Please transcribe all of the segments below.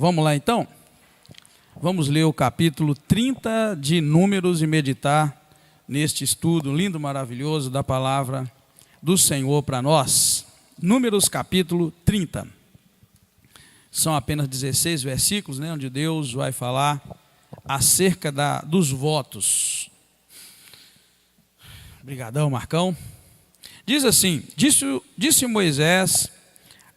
Vamos lá então? Vamos ler o capítulo 30 de Números e meditar neste estudo lindo, maravilhoso da palavra do Senhor para nós. Números capítulo 30. São apenas 16 versículos, onde Deus vai falar acerca dos votos. Obrigadão, Marcão. Diz assim: disse Moisés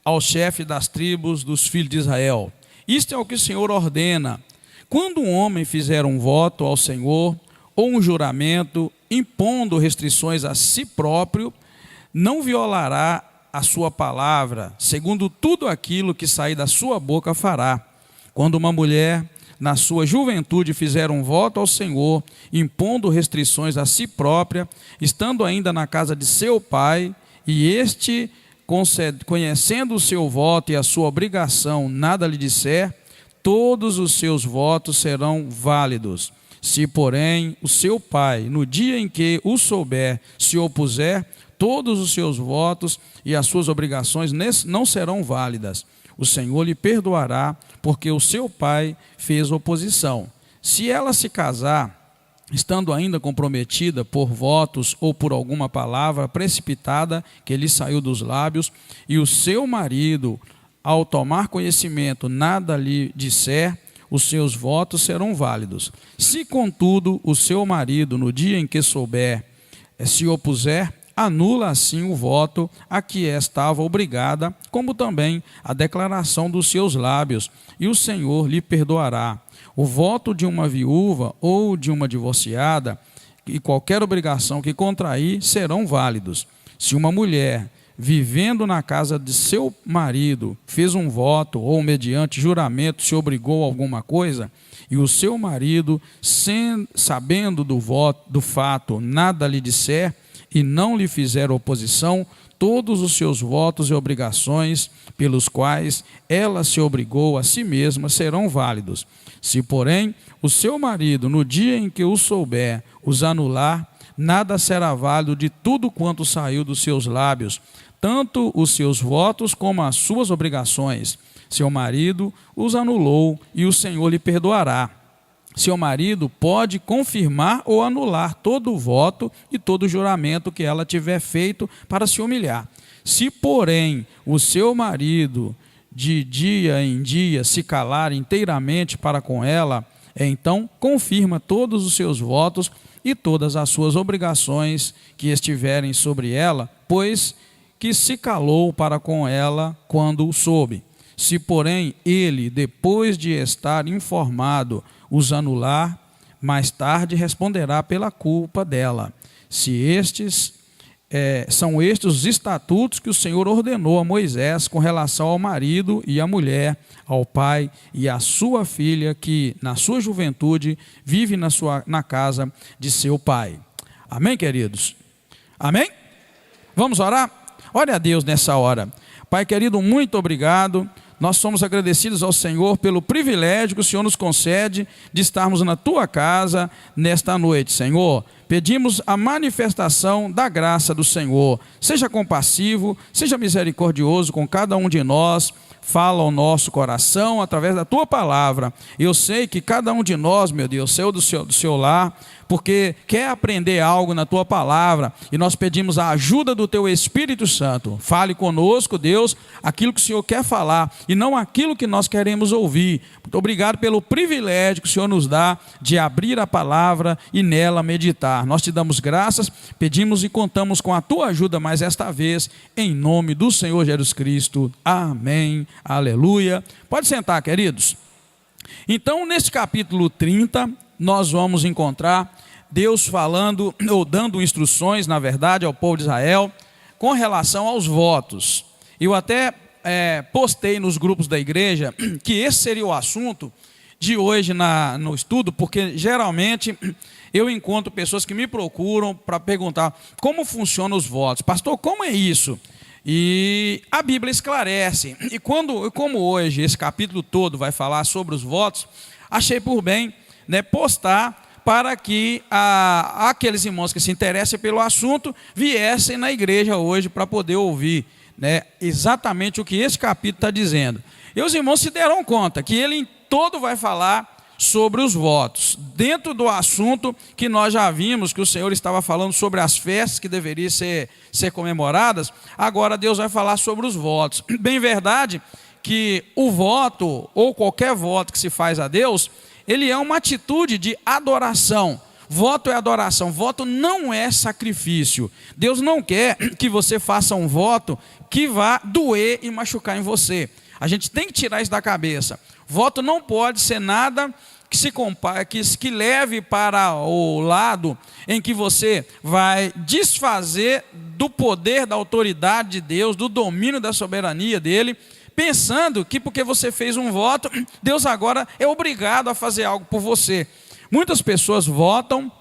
ao chefe das tribos dos filhos de Israel: isto é o que o Senhor ordena: quando um homem fizer um voto ao Senhor, ou um juramento, impondo restrições a si próprio, não violará a sua palavra, segundo tudo aquilo que sair da sua boca fará. Quando uma mulher, na sua juventude, fizer um voto ao Senhor, impondo restrições a si própria, estando ainda na casa de seu pai, e este, conhecendo o seu voto e a sua obrigação, nada lhe disser, todos os seus votos serão válidos. Se, porém, o seu pai, no dia em que o souber, se opuser, todos os seus votos e as suas obrigações não serão válidas. O Senhor lhe perdoará, porque o seu pai fez oposição. Se ela se casar, estando ainda comprometida por votos ou por alguma palavra precipitada que lhe saiu dos lábios, e o seu marido, ao tomar conhecimento, nada lhe disser, os seus votos serão válidos. Se, contudo, o seu marido, no dia em que souber, se opuser, anula assim o voto a que estava obrigada, como também a declaração dos seus lábios, e o Senhor lhe perdoará. O voto de uma viúva ou de uma divorciada e qualquer obrigação que contrair serão válidos. Se uma mulher, vivendo na casa de seu marido, fez um voto ou mediante juramento se obrigou a alguma coisa, e o seu marido, sabendo do fato, nada lhe disser e não lhe fizer oposição, todos os seus votos e obrigações pelos quais ela se obrigou a si mesma serão válidos. Se, porém, o seu marido, no dia em que o souber, os anular, nada será válido de tudo quanto saiu dos seus lábios, tanto os seus votos como as suas obrigações. Seu marido os anulou e o Senhor lhe perdoará. Seu marido pode confirmar ou anular todo o voto e todo o juramento que ela tiver feito para se humilhar. Se, porém, o seu marido, de dia em dia, se calar inteiramente para com ela, então confirma todos os seus votos e todas as suas obrigações que estiverem sobre ela, pois que se calou para com ela quando o soube. Se, porém, ele, depois de estar informado, os anular, mais tarde responderá pela culpa dela. São estes os estatutos que o Senhor ordenou a Moisés com relação ao marido e à mulher, ao pai e à sua filha, que na sua juventude vive na casa de seu pai. Amém, queridos? Amém? Vamos orar? Ore a Deus nessa hora. Pai querido, muito obrigado. Nós somos agradecidos ao Senhor pelo privilégio que o Senhor nos concede de estarmos na tua casa nesta noite, Senhor. Pedimos a manifestação da graça do Senhor. Seja compassivo, seja misericordioso com cada um de nós. Fala ao nosso coração através da tua palavra. Eu sei que cada um de nós, meu Deus, saiu do seu lar, porque quer aprender algo na tua palavra, e nós pedimos a ajuda do teu Espírito Santo. Fale conosco, Deus, aquilo que o Senhor quer falar e não aquilo que nós queremos ouvir. Muito obrigado pelo privilégio que o Senhor nos dá de abrir a palavra e nela meditar. Nós te damos graças, pedimos e contamos com a tua ajuda mais esta vez, em nome do Senhor Jesus Cristo. Amém. Aleluia. Pode sentar, queridos. Então, nesse capítulo 30, nós vamos encontrar Deus falando, ou dando instruções, na verdade, ao povo de Israel, com relação aos votos. Eu até postei nos grupos da igreja que esse seria o assunto de hoje no estudo, porque geralmente eu encontro pessoas que me procuram para perguntar como funcionam os votos. Pastor, como é isso? E a Bíblia esclarece. E como hoje esse capítulo todo vai falar sobre os votos, achei por bem postar para que aqueles irmãos que se interessem pelo assunto viessem na igreja hoje para poder ouvir né, exatamente o que esse capítulo está dizendo. E os irmãos se deram conta que ele em todo vai falar sobre os votos, dentro do assunto que nós já vimos, que o Senhor estava falando sobre as festas que deveriam ser comemoradas. Agora Deus vai falar sobre os votos. Bem verdade que o voto, ou qualquer voto que se faz a Deus, ele é uma atitude de adoração. Voto é adoração, voto não é sacrifício. Deus não quer que você faça um voto que vá doer e machucar em você. A gente tem que tirar isso da cabeça. Voto não pode ser nada que se compare, que leve para o lado em que você vai desfazer do poder, da autoridade de Deus, do domínio, da soberania dele, pensando que porque você fez um voto, Deus agora é obrigado a fazer algo por você. Muitas pessoas votam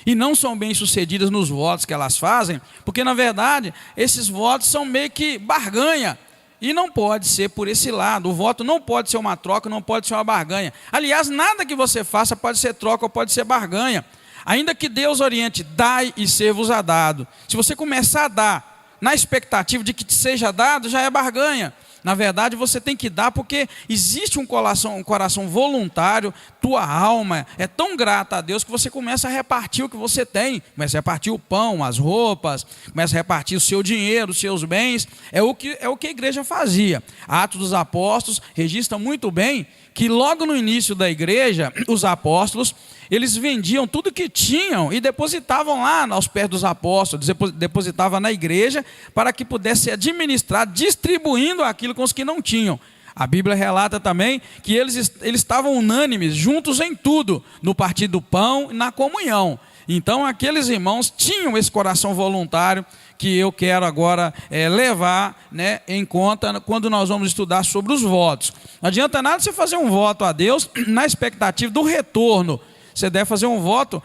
e não são bem-sucedidas nos votos que elas fazem, porque na verdade esses votos são meio que barganha. E não pode ser por esse lado. O voto não pode ser uma troca, não pode ser uma barganha. Aliás, nada que você faça pode ser troca ou pode ser barganha. Ainda que Deus oriente, dai e ser-vos-á dado. Se você começar a dar na expectativa de que te seja dado, já é barganha. Na verdade, você tem que dar porque existe um coração voluntário, tua alma é tão grata a Deus que você começa a repartir o que você tem, começa a repartir o pão, as roupas, começa a repartir o seu dinheiro, os seus bens. É o que a igreja fazia. Atos dos Apóstolos registra muito bem que logo no início da igreja, os apóstolos, eles vendiam tudo que tinham e depositavam lá aos pés dos apóstolos, depositavam na igreja para que pudesse ser administrado, distribuindo aquilo com os que não tinham. A Bíblia relata também que eles estavam unânimes, juntos em tudo, no partir do pão e na comunhão. Então aqueles irmãos tinham esse coração voluntário que eu quero agora levar, né, em conta quando nós vamos estudar sobre os votos. Não adianta nada você fazer um voto a Deus na expectativa do retorno. Você deve fazer um voto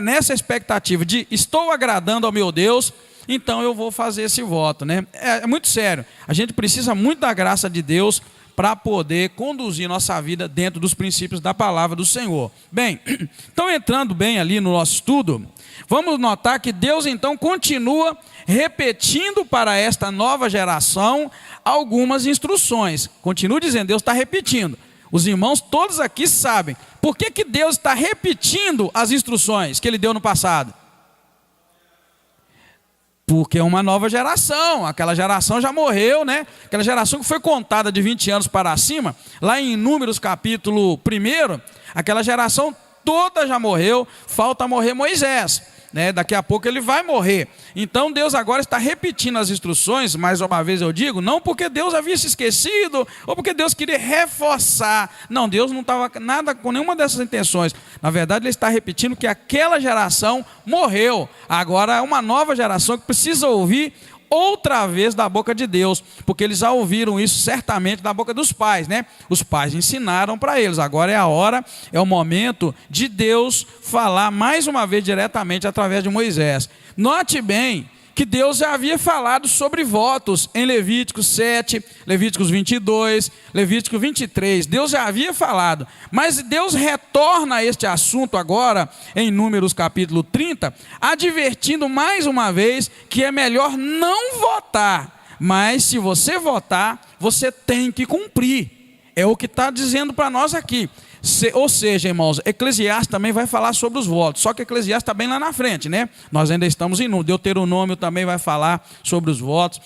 nessa expectativa de estou agradando ao meu Deus, então eu vou fazer esse voto, né? É muito sério. A gente precisa muito da graça de Deus para poder conduzir nossa vida dentro dos princípios da palavra do Senhor. Bem, então entrando bem ali no nosso estudo, vamos notar que Deus então continua repetindo para esta nova geração algumas instruções. Continua dizendo, Deus está repetindo. Os irmãos todos aqui sabem. Por que Deus está repetindo as instruções que Ele deu no passado? Porque é uma nova geração, aquela geração já morreu, né? Aquela geração que foi contada de 20 anos para cima, lá em Números capítulo 1, aquela geração toda já morreu, falta morrer Moisés, né? Daqui a pouco ele vai morrer. Então Deus agora está repetindo as instruções, mais uma vez eu digo, não porque Deus havia se esquecido, ou porque Deus queria reforçar. Não, Deus não estava nada com nenhuma dessas intenções. Na verdade Ele está repetindo que aquela geração morreu. Agora é uma nova geração que precisa ouvir outra vez da boca de Deus, porque eles já ouviram isso certamente da boca dos pais, né? Os pais ensinaram para eles. Agora é a hora, é o momento de Deus falar mais uma vez diretamente através de Moisés. Note bem que Deus já havia falado sobre votos em Levíticos 7, Levíticos 22, Levítico 23. Deus já havia falado, mas Deus retorna a este assunto agora em Números capítulo 30, advertindo mais uma vez que é melhor não votar, mas se você votar, você tem que cumprir. É o que está dizendo para nós aqui. Ou seja, irmãos, Eclesiastes também vai falar sobre os votos, só que Eclesiastes está bem lá na frente, né? Nós ainda estamos em Deuteronômio também vai falar sobre os votos.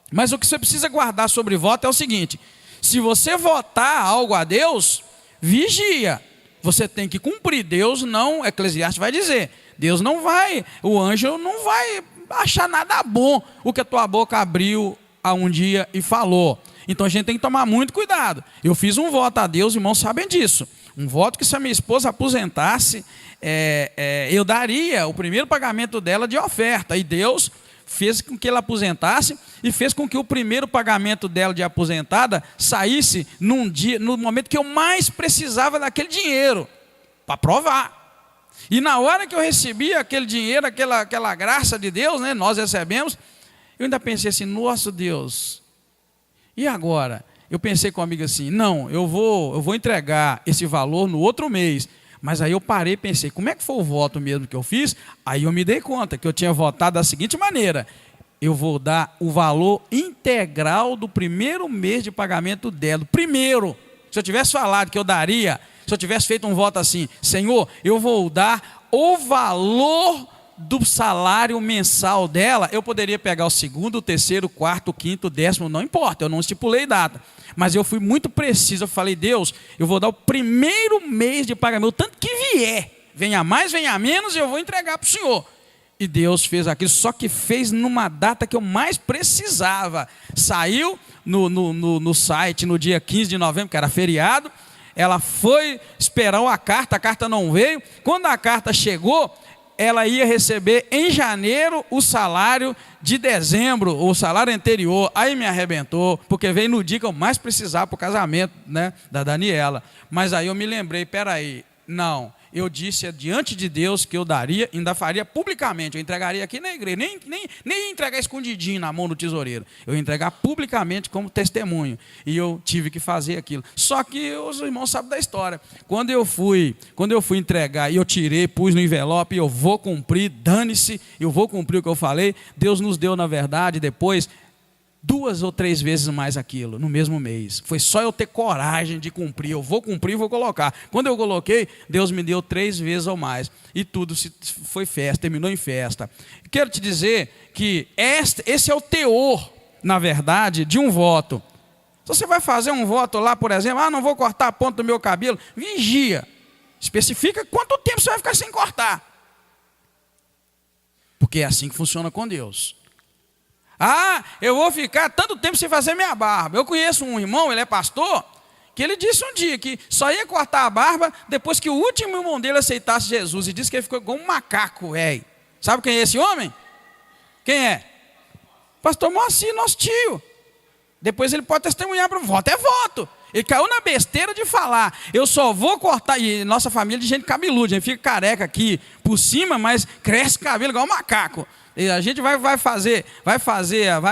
Mas o que você precisa guardar sobre voto é o seguinte: se você votar algo a Deus, vigia, você tem que cumprir. Deus não, Eclesiastes vai dizer, Deus não vai, o anjo não vai achar nada bom o que a tua boca abriu a um dia e falou. Então a gente tem que tomar muito cuidado. Eu fiz um voto a Deus, irmãos sabem disso. Um voto que se a minha esposa aposentasse, eu daria o primeiro pagamento dela de oferta. E Deus fez com que ela aposentasse e fez com que o primeiro pagamento dela de aposentada saísse no momento que eu mais precisava daquele dinheiro, para provar. E na hora que eu recebi aquele dinheiro, aquela graça de Deus, né, nós recebemos, eu ainda pensei assim, nosso Deus, e agora? Eu pensei comigo assim, não, eu vou entregar esse valor no outro mês. Mas aí eu parei e pensei, como é que foi o voto mesmo que eu fiz? Aí eu me dei conta que eu tinha votado da seguinte maneira: eu vou dar o valor integral do primeiro mês de pagamento dela. Primeiro, se eu tivesse falado que eu daria, se eu tivesse feito um voto assim, Senhor, eu vou dar o valor do salário mensal dela, eu poderia pegar o segundo, o terceiro, o quarto, o quinto, o décimo, não importa, eu não estipulei data. Mas eu fui muito preciso, eu falei, Deus, eu vou dar o primeiro mês de pagamento, o tanto que vier, venha mais, venha menos, eu vou entregar para o Senhor. E Deus fez aquilo, só que fez numa data que eu mais precisava. Saiu no site no dia 15 de novembro, que era feriado, ela foi esperar a carta não veio. Quando a carta chegou, ela ia receber em janeiro o salário de dezembro, o salário anterior. Aí me arrebentou, porque veio no dia que eu mais precisava para o casamento, né, da Daniela. Mas aí eu me lembrei, peraí, não, eu disse diante de Deus que eu daria, ainda faria publicamente, eu entregaria aqui na igreja, nem ia entregar escondidinho na mão do tesoureiro, eu ia entregar publicamente como testemunho, e eu tive que fazer aquilo. Só que os irmãos sabem da história, quando eu fui entregar, e eu tirei, pus no envelope, eu vou cumprir, dane-se, eu vou cumprir o que eu falei, Deus nos deu na verdade depois 2 ou 3 vezes mais aquilo, no mesmo mês. Foi só eu ter coragem de cumprir. Eu vou cumprir, vou colocar. Quando eu coloquei, Deus me deu 3 vezes ou mais. E tudo foi festa, terminou em festa. Quero te dizer que esse é o teor, na verdade, de um voto. Se você vai fazer um voto lá, por exemplo, não vou cortar a ponta do meu cabelo, vigia. Especifica quanto tempo você vai ficar sem cortar. Porque é assim que funciona com Deus. Eu vou ficar tanto tempo sem fazer minha barba. Eu conheço um irmão, ele é pastor, que ele disse um dia que só ia cortar a barba depois que o último irmão dele aceitasse Jesus. E disse que ele ficou igual um macaco, velho. Sabe quem é esse homem? Quem é? Pastor Moacir, nosso tio. Depois ele pode testemunhar para o voto. É voto. Ele caiu na besteira de falar, eu só vou cortar. E nossa família de gente cabeluda, a gente fica careca aqui por cima, mas cresce cabelo igual um macaco. E a gente vai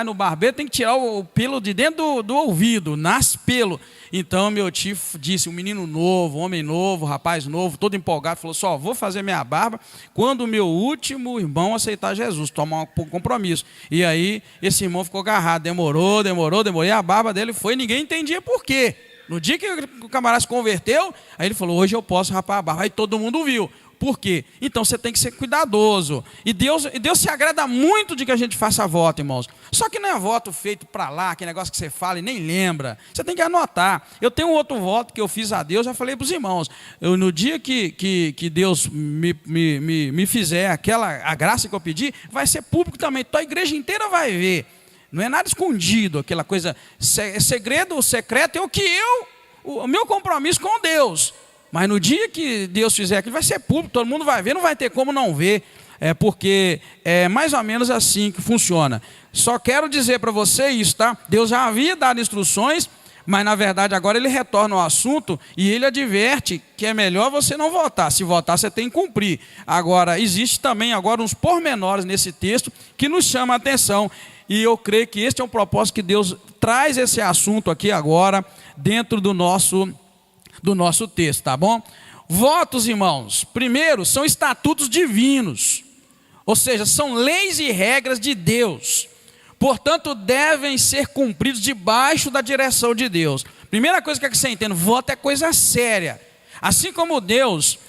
no barbeiro, tem que tirar o pelo de dentro do ouvido, nasce pelo. Então meu tio disse, um menino novo, um homem novo, rapaz novo, todo empolgado, falou, só vou fazer minha barba quando o meu último irmão aceitar Jesus, tomar um compromisso. E aí esse irmão ficou agarrado, demorou, e a barba dele foi, ninguém entendia por quê. No dia que o camarada se converteu, aí ele falou, hoje eu posso rapar a barba. Aí todo mundo viu. Por quê? Então você tem que ser cuidadoso. E Deus se agrada muito de que a gente faça voto, irmãos. Só que não é voto feito para lá, que negócio que você fala e nem lembra. Você tem que anotar. Eu tenho um outro voto que eu fiz a Deus, já falei para os irmãos. No dia que Deus me fizer a graça que eu pedi, vai ser público também. Então a igreja inteira vai ver. Não é nada escondido, aquela coisa, segredo, secreto, o meu compromisso com Deus. Mas no dia que Deus fizer aquilo, vai ser público, todo mundo vai ver, não vai ter como não ver, porque é mais ou menos assim que funciona. Só quero dizer para você isso, tá? Deus já havia dado instruções, mas na verdade agora ele retorna ao assunto e ele adverte que é melhor você não votar. Se votar, você tem que cumprir. Agora, existe também agora uns pormenores nesse texto que nos chama a atenção. E eu creio que este é um propósito que Deus traz esse assunto aqui agora dentro do nosso texto, tá bom? Votos, irmãos, primeiro, são estatutos divinos, ou seja, são leis e regras de Deus, portanto, devem ser cumpridos debaixo da direção de Deus. Primeira coisa que você entende, voto é coisa séria. Assim como Deus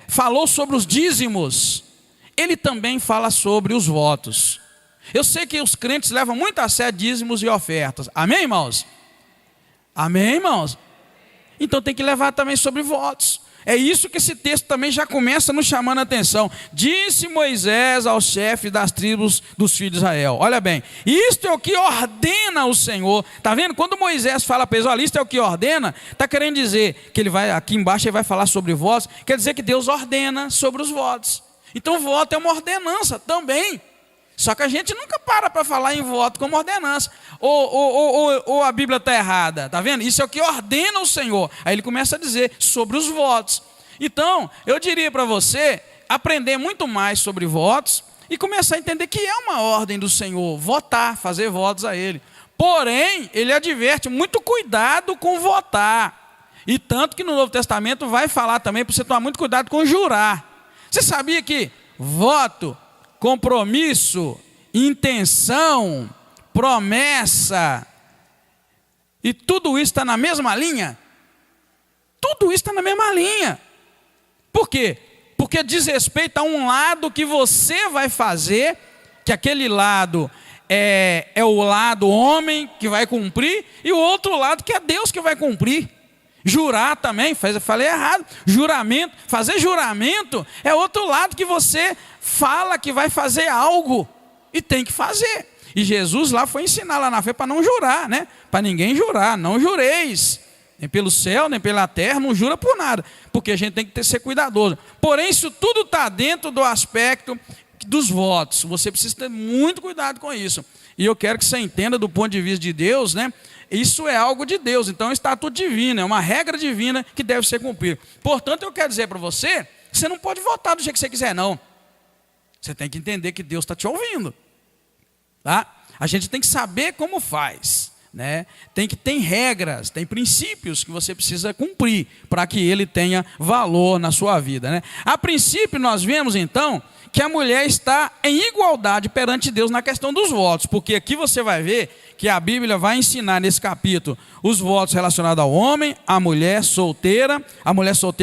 falou sobre os dízimos, Ele também fala sobre os votos. Eu sei que os crentes levam muito a sério dízimos e ofertas, amém, irmãos? Amém, irmãos? Então tem que levar também sobre votos. É isso que esse texto também já começa nos chamando a atenção. Disse Moisés ao chefe das tribos dos filhos de Israel. Olha bem, isto é o que ordena o Senhor. Está vendo? Quando Moisés fala para eles, olha, isto é o que ordena, está querendo dizer que ele vai, aqui embaixo ele vai falar sobre votos, quer dizer que Deus ordena sobre os votos. Então voto é uma ordenança também. Só que a gente nunca para falar em voto como ordenança. Ou a Bíblia está errada, está vendo? Isso é o que ordena o Senhor. Aí ele começa a dizer sobre os votos. Então, eu diria para você aprender muito mais sobre votos e começar a entender que é uma ordem do Senhor, votar, fazer votos a Ele. Porém, Ele adverte muito cuidado com votar. E tanto que no Novo Testamento vai falar também para você tomar muito cuidado com jurar. Você sabia que voto, compromisso intenção, promessa, e tudo isso está na mesma linha? Tudo isso está na mesma linha. Por quê? Porque diz respeito a um lado que você vai fazer, que aquele lado é o lado homem que vai cumprir, e o outro lado que é Deus que vai cumprir. Jurar também, falei errado, juramento, fazer juramento é outro lado que você fala que vai fazer algo, e tem que fazer. E Jesus lá foi ensinar lá na fé para não jurar, né? Para ninguém jurar, não jureis, nem pelo céu, nem pela terra, não jura por nada, porque a gente tem que ser cuidadoso. Porém, isso tudo está dentro do aspecto dos votos, você precisa ter muito cuidado com isso. E eu quero que você entenda do ponto de vista de Deus, né? Isso é algo de Deus, então é um estatuto divino, é uma regra divina que deve ser cumprida. Portanto, eu quero dizer para você, você não pode votar do jeito que você quiser, não. Você tem que entender que Deus está te ouvindo. Tá? A gente tem que saber como faz, né? Tem regras, tem princípios que você precisa cumprir para que ele tenha valor na sua vida, né? A princípio nós vemos então que a mulher está em igualdade perante Deus na questão dos votos, porque aqui você vai ver que a Bíblia vai ensinar nesse capítulo os votos relacionados ao homem, a mulher solteira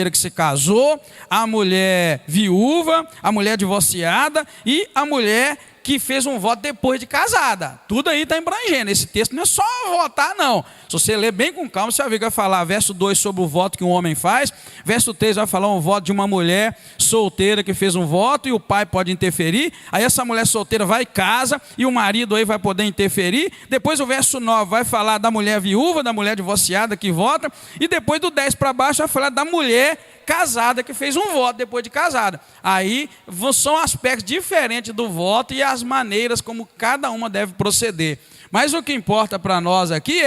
que se casou, a mulher viúva, a mulher divorciada e a mulher que fez um voto depois de casada. Tudo aí está abrangendo. Esse texto não é só votar, não. Se você ler bem com calma, você vai ver que vai falar verso 2 sobre o voto que um homem faz, verso 3 vai falar um voto de uma mulher solteira que fez um voto e o pai pode interferir. Aí essa mulher solteira vai e casa e o marido aí vai poder interferir. Depois o verso 9 vai falar da mulher viúva, da mulher divorciada que vota, e depois do 10 para baixo vai falar da mulher casada que fez um voto depois de casada. Aí são aspectos diferentes do voto e as maneiras como cada uma deve proceder. Mas o que importa para nós aqui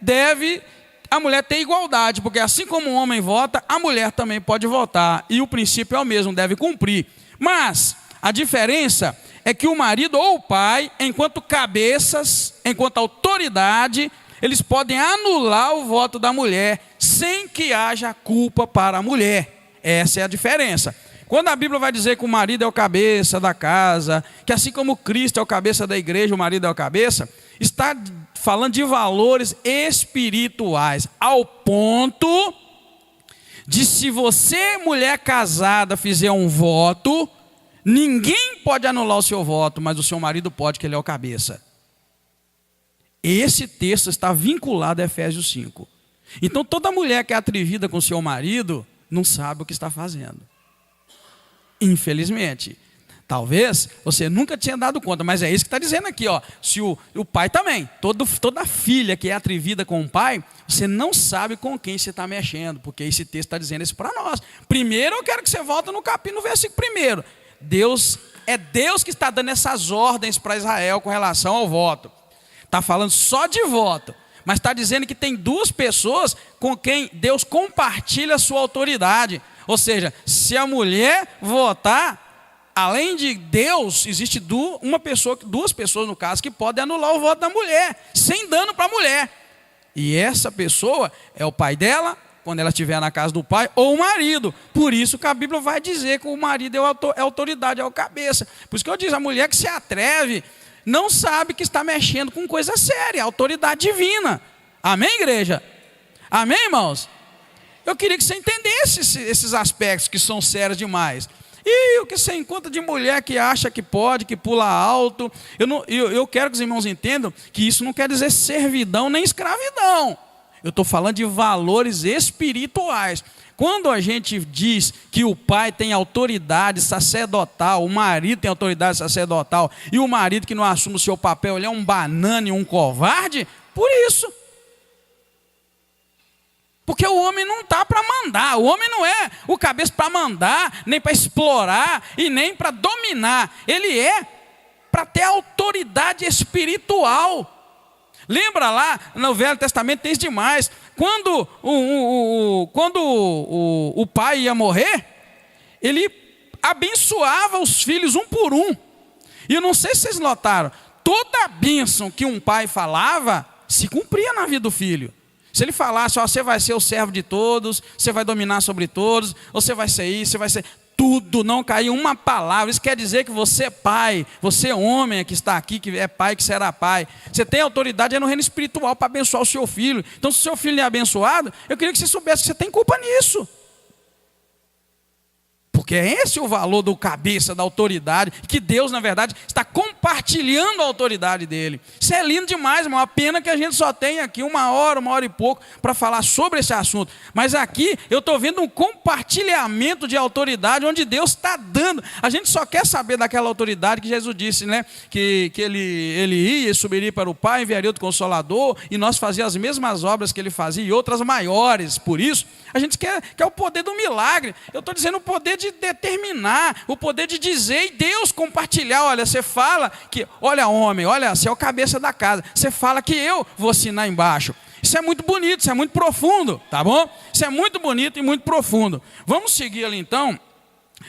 deve a mulher ter igualdade, porque assim como o homem vota, a mulher também pode votar, e o princípio é o mesmo, deve cumprir. Mas a diferença é que o marido ou o pai, enquanto cabeças, enquanto autoridade, eles podem anular o voto da mulher sem que haja culpa para a mulher. Essa é a diferença. Quando a Bíblia vai dizer que o marido é o cabeça da casa, que assim como Cristo é o cabeça da igreja, o marido é o cabeça, está falando de valores espirituais, ao ponto de, se você, mulher casada, fizer um voto, ninguém pode anular o seu voto, mas o seu marido pode, que ele é o cabeça. Esse texto está vinculado a Efésios 5. Então toda mulher que é atrevida com seu marido não sabe o que está fazendo. Infelizmente. Talvez você nunca tinha dado conta, mas é isso que está dizendo aqui, ó. Se o pai também, toda filha que é atrevida com o pai, você não sabe com quem você está mexendo, porque esse texto está dizendo isso para nós. Primeiro eu quero que você volte no versículo primeiro. É Deus que está dando essas ordens para Israel com relação ao voto. Está falando só de voto, mas está dizendo que tem duas pessoas com quem Deus compartilha a sua autoridade. Ou seja, se a mulher votar, além de Deus, existe duas pessoas no caso, que podem anular o voto da mulher, sem dano para a mulher. E essa pessoa é o pai dela, quando ela estiver na casa do pai, ou o marido. Por isso que a Bíblia vai dizer que o marido é autoridade, é o cabeça. Por isso que eu digo, a mulher que se atreve não sabe que está mexendo com coisa séria, autoridade divina. Amém, igreja? Amém, irmãos? Eu queria que você entendesse esses aspectos que são sérios demais. E o que você encontra de mulher que acha que pode, que pula alto. Eu quero que os irmãos entendam que isso não quer dizer servidão nem escravidão. Eu estou falando de valores espirituais. Quando a gente diz que o pai tem autoridade sacerdotal, o marido tem autoridade sacerdotal, e o marido que não assume o seu papel, ele é um banana e um covarde, por isso. Porque o homem não está para mandar, o homem não é o cabeça para mandar, nem para explorar e nem para dominar. Ele é para ter autoridade espiritual. Lembra lá, no Velho Testamento tem isso demais. Quando o pai ia morrer, ele abençoava os filhos um por um. E eu não sei se vocês notaram, toda a bênção que um pai falava, se cumpria na vida do filho. Se ele falasse, ó, você vai ser o servo de todos, você vai dominar sobre todos, você vai ser isso, você vai ser... tudo, não caiu uma palavra. Isso quer dizer que você é pai, você é homem que está aqui, que é pai, que será pai. Você tem autoridade no reino espiritual para abençoar o seu filho. Então, se o seu filho é abençoado, eu queria que você soubesse que você tem culpa nisso. Porque é esse o valor do cabeça, da autoridade, que Deus, na verdade, está compartilhando a autoridade dele. Isso é lindo demais, irmão. A pena que a gente só tem aqui uma hora e pouco para falar sobre esse assunto. Mas aqui eu estou vendo um compartilhamento de autoridade, onde Deus está dando. A gente só quer saber daquela autoridade que Jesus disse, né? Que ele ia e subiria para o Pai, enviaria outro Consolador, e nós fazíamos as mesmas obras que ele fazia e outras maiores. Por isso, a gente quer o poder do milagre. Eu estou dizendo o poder de determinar, o poder de dizer e Deus compartilhar. Olha, você fala que, olha homem, olha, você é o cabeça da casa, você fala que eu vou assinar embaixo. Isso é muito bonito, isso é muito profundo, tá bom? Isso é muito bonito e muito profundo. Vamos seguir ali então,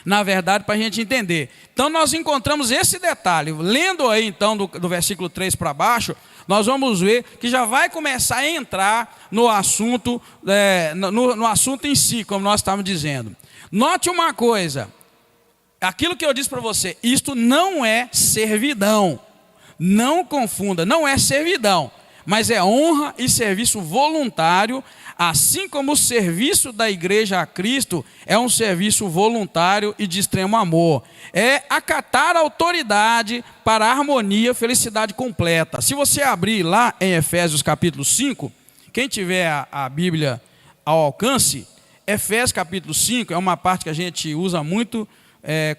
na verdade, para a gente entender. Então nós encontramos esse detalhe, lendo aí então do versículo 3 para baixo, nós vamos ver que já vai começar a entrar no assunto, no assunto em si, como nós estávamos dizendo. Note uma coisa, aquilo que eu disse para você, isto não é servidão, não confunda, não é servidão, mas é honra e serviço voluntário, assim como o serviço da igreja a Cristo é um serviço voluntário e de extremo amor. É acatar a autoridade para a harmonia, felicidade completa. Se você abrir lá em Efésios capítulo 5, quem tiver a Bíblia ao alcance, Efésios capítulo 5 é uma parte que a gente usa muito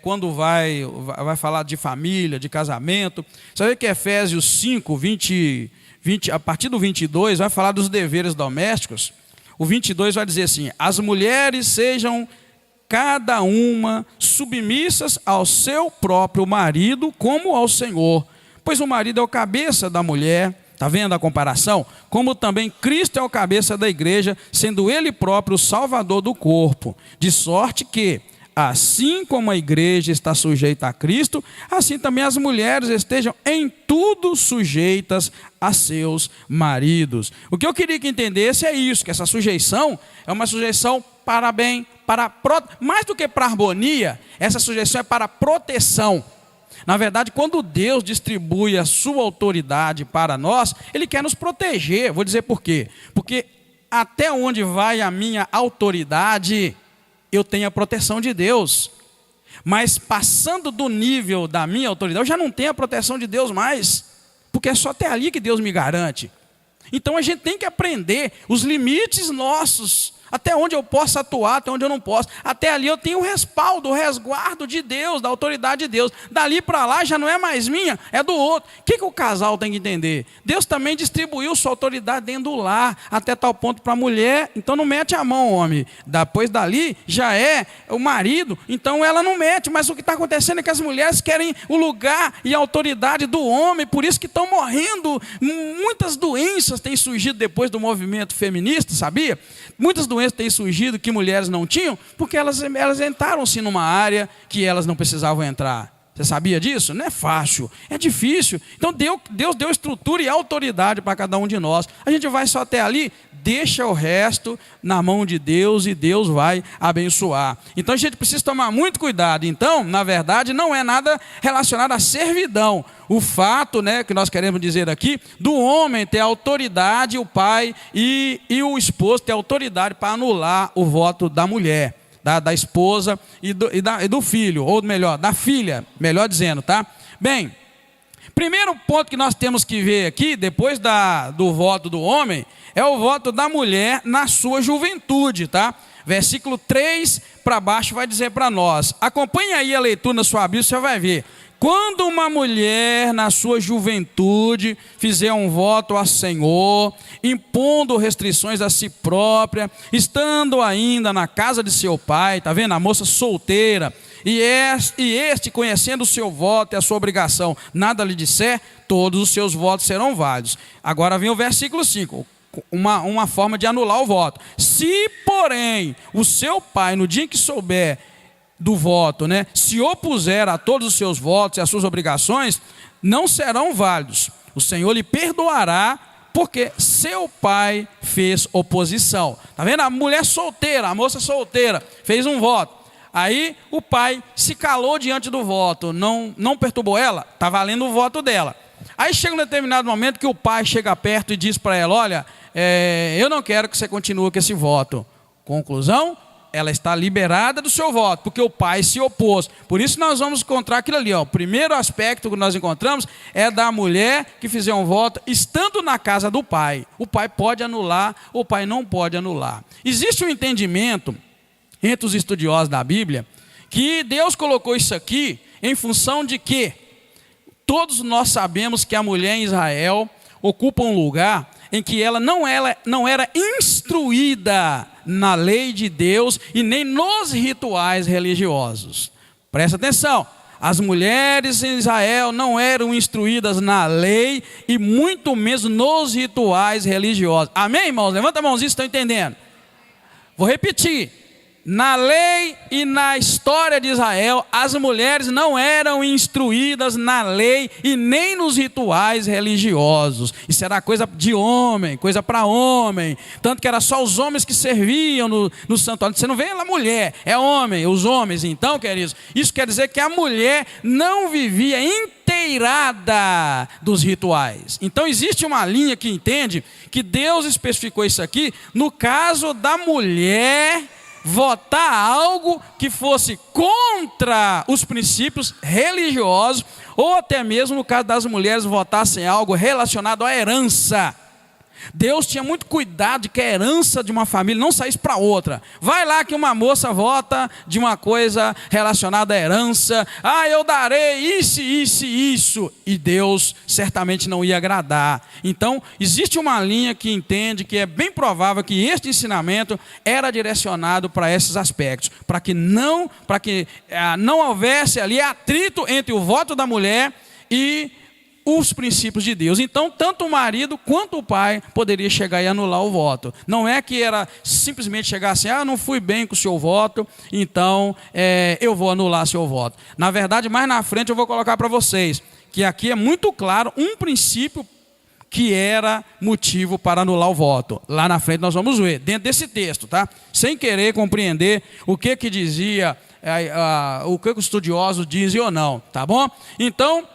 quando vai falar de família, de casamento. Você vê que Efésios 5, 20, a partir do 22, vai falar dos deveres domésticos. O 22 vai dizer assim: as mulheres sejam cada uma submissas ao seu próprio marido, como ao Senhor. Pois o marido é o cabeça da mulher. Está vendo a comparação? Como também Cristo é o cabeça da igreja, sendo ele próprio o salvador do corpo. De sorte que, assim como a igreja está sujeita a Cristo, assim também as mulheres estejam em tudo sujeitas a seus maridos. O que eu queria que entendesse é isso, que essa sujeição é uma sujeição para bem, mais do que para harmonia, essa sujeição é para proteção. Na verdade, quando Deus distribui a sua autoridade para nós, Ele quer nos proteger. Vou dizer por quê. Porque até onde vai a minha autoridade, eu tenho a proteção de Deus. Mas passando do nível da minha autoridade, eu já não tenho a proteção de Deus mais. Porque é só até ali que Deus me garante. Então a gente tem que aprender os limites nossos. Até onde eu posso atuar, até onde eu não posso. Até ali eu tenho o respaldo, o resguardo de Deus, da autoridade de Deus. Dali para lá já não é mais minha, é do outro. O que o casal tem que entender? Deus também distribuiu sua autoridade dentro do lar, até tal ponto para a mulher. Então não mete a mão, homem. Depois dali já é o marido, então ela não mete. Mas o que está acontecendo é que as mulheres querem o lugar e a autoridade do homem. Por isso que estão morrendo. Muitas doenças têm surgido depois do movimento feminista, sabia? Muitas doenças têm surgido que mulheres não tinham, porque elas entraram-se numa área que elas não precisavam entrar. Você sabia disso? Não é fácil, é difícil. Então Deus deu estrutura e autoridade para cada um de nós. A gente vai só até ali, deixa o resto na mão de Deus e Deus vai abençoar. Então a gente precisa tomar muito cuidado. Então, na verdade, não é nada relacionado à servidão. O fato, que nós queremos dizer aqui, do homem ter autoridade, o pai e o esposo ter autoridade para anular o voto da mulher. Da esposa e do filho, ou melhor, da filha, melhor dizendo, tá? Bem, primeiro ponto que nós temos que ver aqui, depois do voto do homem, é o voto da mulher na sua juventude, tá? Versículo 3 para baixo vai dizer para nós. Acompanhe aí a leitura na sua Bíblia, você vai ver. Quando uma mulher na sua juventude fizer um voto ao Senhor, impondo restrições a si própria, estando ainda na casa de seu pai, está vendo? A moça solteira, e este conhecendo o seu voto e a sua obrigação, nada lhe disser, todos os seus votos serão válidos. Agora vem o versículo 5. Uma forma de anular o voto. Se, porém, o seu pai, no dia em que souber do voto, se opuser a todos os seus votos e as suas obrigações, não serão válidos. O Senhor lhe perdoará, porque seu pai fez oposição. Está vendo? A mulher solteira, a moça solteira, fez um voto. Aí o pai se calou diante do voto, não perturbou ela, está valendo o voto dela. Aí chega um determinado momento que o pai chega perto e diz para ela: olha, eu não quero que você continue com esse voto. Conclusão, ela está liberada do seu voto, porque o pai se opôs. Por isso nós vamos encontrar aquilo ali, ó. O primeiro aspecto que nós encontramos é da mulher que fizer um voto estando na casa do pai. O pai pode anular, o pai não pode anular. Existe um entendimento entre os estudiosos da Bíblia que Deus colocou isso aqui em função de que todos nós sabemos que a mulher em Israel ocupa um lugar em que ela não era instruída na lei de Deus e nem nos rituais religiosos. Presta atenção, as mulheres em Israel não eram instruídas na lei e muito menos nos rituais religiosos. Amém, irmãos? Levanta a mãozinha, estão entendendo? Vou repetir. Na lei e na história de Israel, as mulheres não eram instruídas na lei e nem nos rituais religiosos. Isso era coisa de homem, coisa para homem. Tanto que era só os homens que serviam no santuário. Você não vê lá mulher, é homem, os homens. Então, queridos, isso quer dizer que a mulher não vivia inteirada dos rituais. Então existe uma linha que entende que Deus especificou isso aqui no caso da mulher votar algo que fosse contra os princípios religiosos, ou até mesmo no caso das mulheres votassem algo relacionado à herança. Deus tinha muito cuidado de que a herança de uma família não saísse para outra. Vai lá que uma moça vota de uma coisa relacionada à herança. Eu darei isso, isso e isso. E Deus certamente não ia agradar. Então, existe uma linha que entende que é bem provável que este ensinamento era direcionado para esses aspectos. Para que não houvesse ali atrito entre o voto da mulher e os princípios de Deus. Então, tanto o marido quanto o pai poderia chegar e anular o voto. Não é que era simplesmente chegar assim: não fui bem com o seu voto, então eu vou anular seu voto. Na verdade, mais na frente eu vou colocar para vocês que aqui é muito claro um princípio que era motivo para anular o voto. Lá na frente nós vamos ver, dentro desse texto, tá? Sem querer compreender o que dizia, o que os estudiosos dizem ou não, tá bom? Então,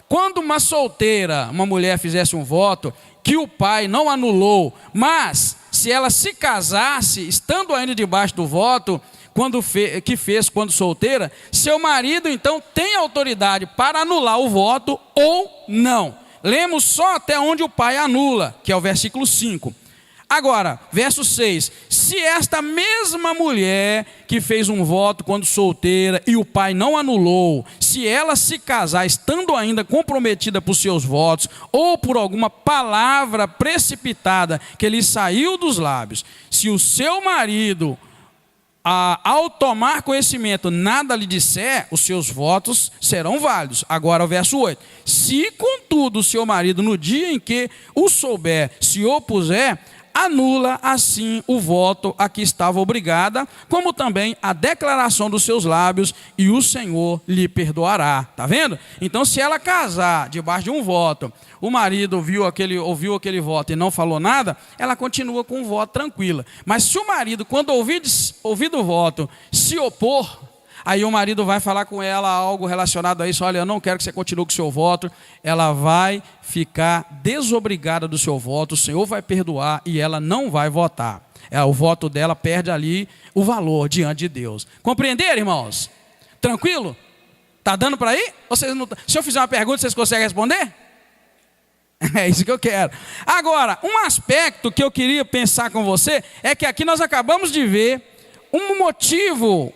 quando uma solteira, uma mulher fizesse um voto que o pai não anulou, mas se ela se casasse, estando ainda debaixo do voto, que fez quando solteira, seu marido então tem autoridade para anular o voto ou não. Lemos só até onde o pai anula, que é o versículo 5. Agora, verso 6, se esta mesma mulher que fez um voto quando solteira e o pai não anulou, se ela se casar estando ainda comprometida por seus votos ou por alguma palavra precipitada que lhe saiu dos lábios, se o seu marido, ao tomar conhecimento, nada lhe disser, os seus votos serão válidos. Agora o verso 8, se contudo o seu marido no dia em que o souber se opuser, anula assim o voto a que estava obrigada, como também a declaração dos seus lábios, e o Senhor lhe perdoará. Está vendo? Então, se ela casar debaixo de um voto, o marido ouviu aquele voto e não falou nada, ela continua com o voto tranquila. Mas se o marido, quando ouvir do voto, se opor, aí o marido vai falar com ela algo relacionado a isso: olha, eu não quero que você continue com o seu voto. Ela vai ficar desobrigada do seu voto, o Senhor vai perdoar e ela não vai votar. O voto dela perde ali o valor diante de Deus. Compreenderam, irmãos? Tranquilo? Está dando para ir? Se eu fizer uma pergunta, vocês conseguem responder? É isso que eu quero. Agora, um aspecto que eu queria pensar com você é que aqui nós acabamos de ver um motivo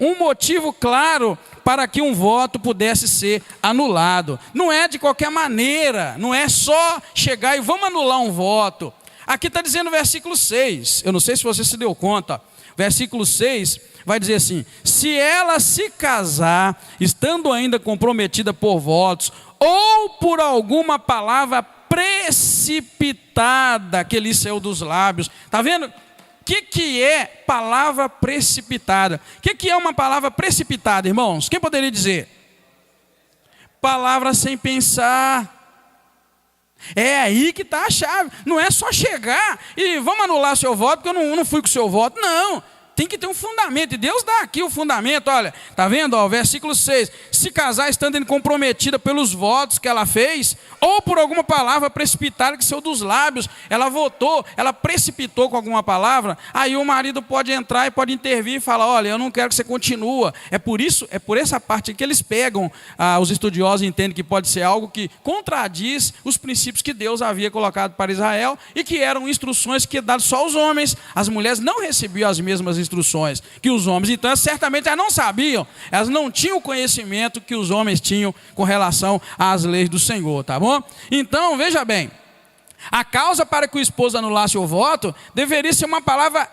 claro para que um voto pudesse ser anulado. Não é de qualquer maneira, não é só chegar e vamos anular um voto. Aqui está dizendo o versículo 6, eu não sei se você se deu conta, versículo 6 vai dizer assim: se ela se casar, estando ainda comprometida por votos, ou por alguma palavra precipitada que lhe saiu dos lábios. Está vendo? O que é palavra precipitada? O que é uma palavra precipitada, irmãos? Quem poderia dizer? Palavra sem pensar. É aí que está a chave. Não é só chegar e vamos anular seu voto, porque eu não fui com o seu voto. Não. tem que ter um fundamento, e Deus dá aqui o fundamento. Olha, está vendo? Ó, versículo 6, se casar estando comprometida pelos votos que ela fez, ou por alguma palavra precipitada que saiu dos lábios, ela votou, ela precipitou com alguma palavra, aí o marido pode entrar e pode intervir e falar, olha, eu não quero que você continue. É por essa parte que eles pegam, os estudiosos entendem que pode ser algo que contradiz os princípios que Deus havia colocado para Israel, e que eram instruções que dadas só aos homens. As mulheres não recebiam as mesmas instruções que os homens, então certamente elas não sabiam, elas não tinham o conhecimento que os homens tinham com relação às leis do Senhor, tá bom? Então, veja bem, a causa para que o esposo anulasse o voto deveria ser uma palavra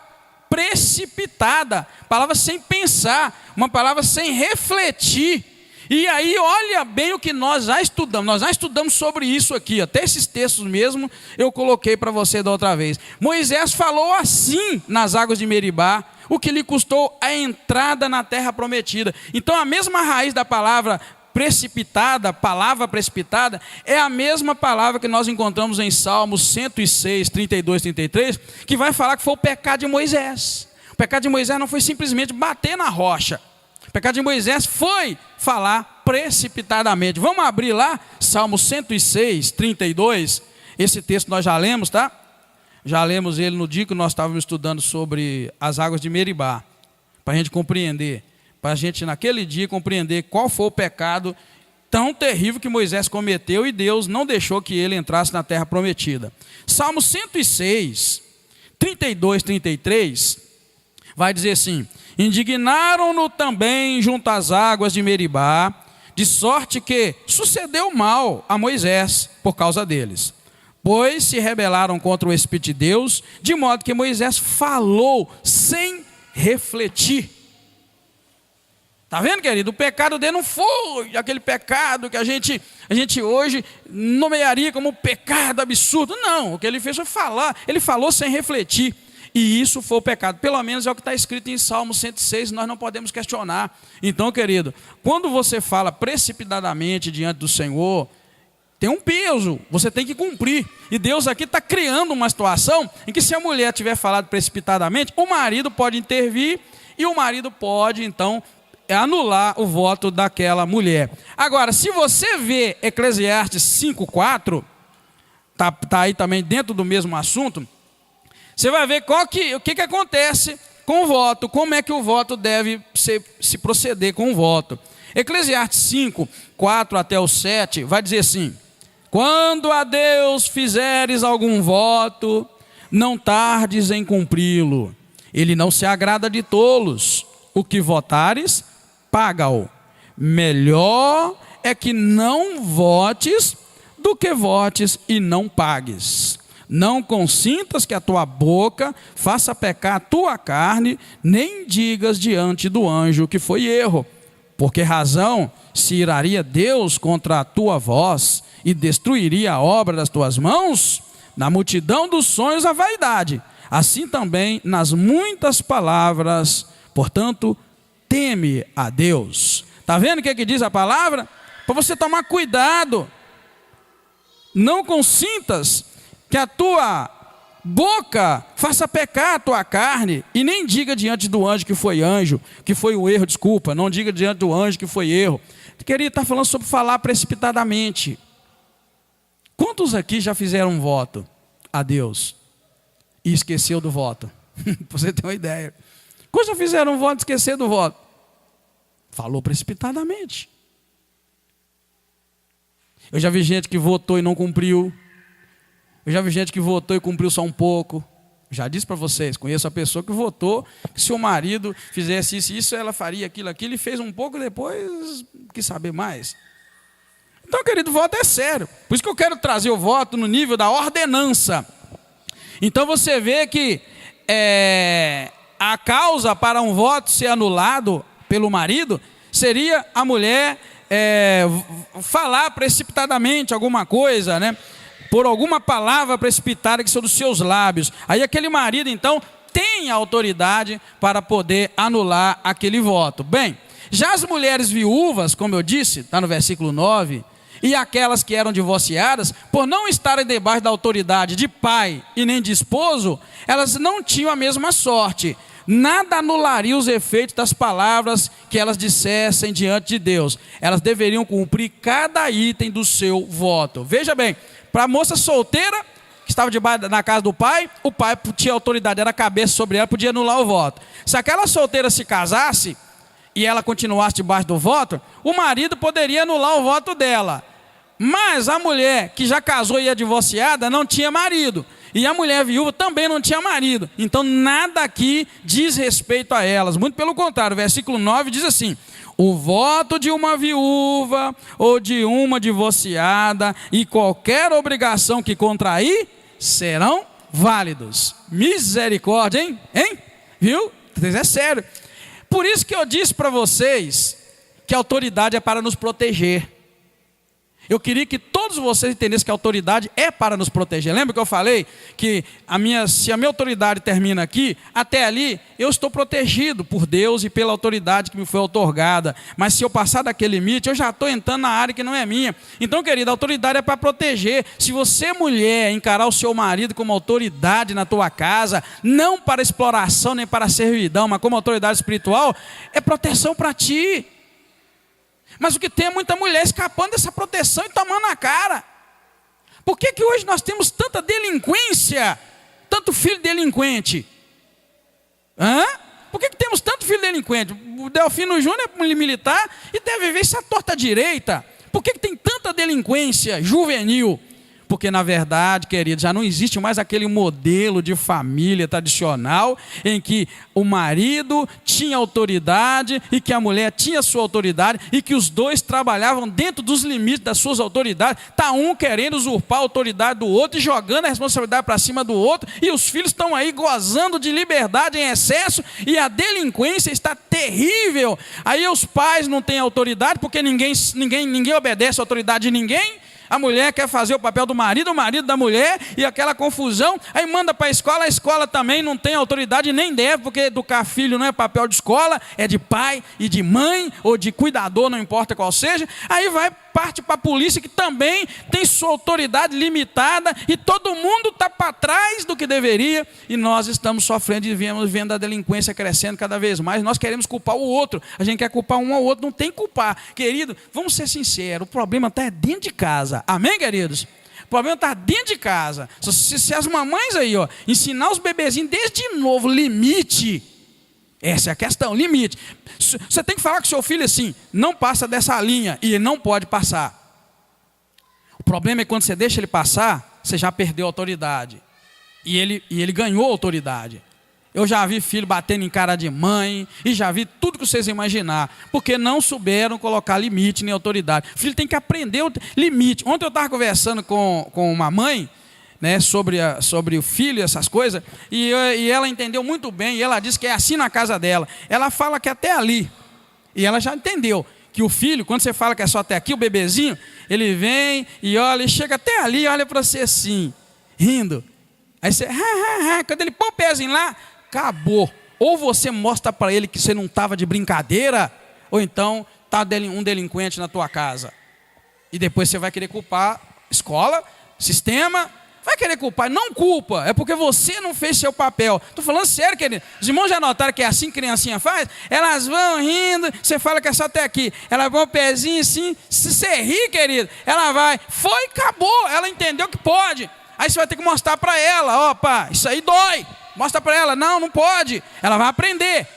precipitada, palavra sem pensar, uma palavra sem refletir. E aí, olha bem o que nós já estudamos sobre isso aqui, até esses textos mesmo eu coloquei para você da outra vez. Moisés falou assim nas águas de Meribá, o que lhe custou a entrada na terra prometida. Então a mesma raiz da palavra precipitada, palavra precipitada, é a mesma palavra que nós encontramos em Salmos 106, 32, 33, que vai falar que foi o pecado de Moisés. O pecado de Moisés não foi simplesmente bater na rocha. O pecado de Moisés foi falar precipitadamente. Vamos abrir lá, Salmo 106, 32. Esse texto nós já lemos, tá? Já lemos ele no dia que nós estávamos estudando sobre as águas de Meribá. Para a gente compreender. Para a gente naquele dia compreender qual foi o pecado tão terrível que Moisés cometeu e Deus não deixou que ele entrasse na terra prometida. Salmo 106, 32, 33, vai dizer assim: indignaram-no também junto às águas de Meribá, de sorte que sucedeu mal a Moisés por causa deles. Pois se rebelaram contra o Espírito de Deus, de modo que Moisés falou sem refletir. Está vendo, querido? O pecado dele não foi aquele pecado que a gente hoje nomearia como pecado absurdo. Não, o que ele fez foi falar, ele falou sem refletir. E isso foi o pecado, pelo menos é o que está escrito em Salmo 106, nós não podemos questionar. Então, querido, quando você fala precipitadamente diante do Senhor, tem um peso, você tem que cumprir. E Deus aqui está criando uma situação em que, se a mulher tiver falado precipitadamente, o marido pode intervir e o marido pode, então, anular o voto daquela mulher. Agora, se você vê Eclesiastes 5:4, tá aí também dentro do mesmo assunto, você vai ver o que acontece com o voto, como é que o voto deve se proceder com o voto. Eclesiastes 5, 4 até o 7, vai dizer assim: quando a Deus fizeres algum voto, não tardes em cumpri-lo. Ele não se agrada de tolos. O que votares, paga-o. Melhor é que não votes do que votes e não pagues. Não consintas que a tua boca faça pecar a tua carne, nem digas diante do anjo que foi erro. Por que razão se iraria Deus contra a tua voz e destruiria a obra das tuas mãos? Na multidão dos sonhos a vaidade, assim também nas muitas palavras. Portanto, teme a Deus. Está vendo o que diz a palavra? Para você tomar cuidado. Não consintas que a tua boca faça pecar a tua carne, e nem diga diante do anjo que foi o erro, desculpa, não diga diante do anjo que foi erro. Querido, está falando sobre falar precipitadamente. Quantos aqui já fizeram um voto a Deus e esqueceu do voto? Para você ter uma ideia. Quantos já fizeram um voto e esqueceram do voto? Falou precipitadamente. Eu já vi gente que votou e não cumpriu. Eu já vi gente que votou e cumpriu só um pouco. Já disse para vocês, conheço a pessoa que votou que se o marido fizesse isso, ela faria aquilo, e fez um pouco, depois quis saber mais. Então, querido, o voto é sério. Por isso que eu quero trazer o voto no nível da ordenança. Então você vê que a causa para um voto ser anulado pelo marido seria a mulher falar precipitadamente alguma coisa, né? Por alguma palavra precipitada que saiu dos seus lábios. Aí aquele marido, então, tem autoridade para poder anular aquele voto. Bem, já as mulheres viúvas, como eu disse, está no versículo 9, e aquelas que eram divorciadas, por não estarem debaixo da autoridade de pai e nem de esposo, elas não tinham a mesma sorte. nada anularia os efeitos das palavras que elas dissessem diante de Deus. Elas deveriam cumprir cada item do seu voto. Veja bem, para a moça solteira, que estava debaixo na casa do pai, o pai tinha autoridade, era a cabeça sobre ela, podia anular o voto. Se aquela solteira se casasse e ela continuasse debaixo do voto, o marido poderia anular o voto dela. Mas a mulher que já casou e é divorciada não tinha marido. E a mulher viúva também não tinha marido. Então nada aqui diz respeito a elas. Muito pelo contrário, o versículo 9 diz assim: o voto de uma viúva ou de uma divorciada e qualquer obrigação que contrair serão válidos. Misericórdia, hein? Viu? É sério. Por isso que eu disse para vocês que a autoridade é para nos proteger. Eu queria que todos vocês entendessem que a autoridade é para nos proteger. Lembra que eu falei que se a minha autoridade termina aqui, até ali eu estou protegido por Deus e pela autoridade que me foi outorgada. Mas se eu passar daquele limite, eu já estou entrando na área que não é minha. Então, querida, a autoridade é para proteger. Se você, mulher, encarar o seu marido como autoridade na tua casa, não para exploração nem para servidão, mas como autoridade espiritual, é proteção para ti. Mas o que tem é muita mulher escapando dessa proteção e tomando a cara. Por que hoje nós temos tanta delinquência, tanto filho delinquente? Por que temos tanto filho delinquente? O Delfino Júnior é militar e deve ver essa torta direita. Por que tem tanta delinquência juvenil? Porque na verdade, querido, já não existe mais aquele modelo de família tradicional em que o marido tinha autoridade e que a mulher tinha sua autoridade e que os dois trabalhavam dentro dos limites das suas autoridades. Está um querendo usurpar a autoridade do outro e jogando a responsabilidade para cima do outro, e os filhos estão aí gozando de liberdade em excesso e a delinquência está terrível. Aí os pais não têm autoridade porque ninguém obedece a autoridade de ninguém. A mulher quer fazer o papel do marido, o marido da mulher, e aquela confusão. Aí manda para a escola também não tem autoridade, nem deve, porque educar filho não é papel de escola, é de pai e de mãe, ou de cuidador, não importa qual seja. Aí parte para a polícia, que também tem sua autoridade limitada, e todo mundo está para trás do que deveria, e nós estamos sofrendo e vendo a delinquência crescendo cada vez mais. Nós queremos culpar o outro, a gente quer culpar um ao outro, não tem que culpar. Querido, vamos ser sinceros, o problema está dentro de casa. Amém, queridos? O problema está dentro de casa. Se as mamães aí, ensinar os bebezinhos desde novo, limite. Essa é a questão, limite. Você tem que falar com seu filho assim: não passa dessa linha, e ele não pode passar. O problema é que quando você deixa ele passar, você já perdeu a autoridade. E ele ganhou a autoridade. Eu já vi filho batendo em cara de mãe, e já vi tudo que vocês imaginar, porque não souberam colocar limite nem autoridade. O filho tem que aprender o limite. Ontem eu estava conversando com uma mãe, né, sobre o filho e essas coisas, e ela entendeu muito bem, e ela disse que é assim na casa dela. Ela fala que até ali, e ela já entendeu que o filho, quando você fala que é só até aqui, o bebezinho, ele vem e olha, e chega até ali e olha para você assim, rindo. Aí você, quando ele põe o pezinho lá, acabou. Ou você mostra para ele que você não estava de brincadeira, ou então está um delinquente na tua casa. E depois você vai querer culpar escola, sistema, vai querer culpar. Não culpa, é porque você não fez seu papel. Estou falando sério, querido. Os irmãos já notaram que é assim que criancinha faz? Elas vão rindo, você fala que é só até aqui. Ela põe o pezinho assim, se você rir, querido, ela vai, foi, acabou. Ela entendeu que pode. Aí você vai ter que mostrar para ela: opa, isso aí dói. Mostra para ela: não pode. Ela vai aprender.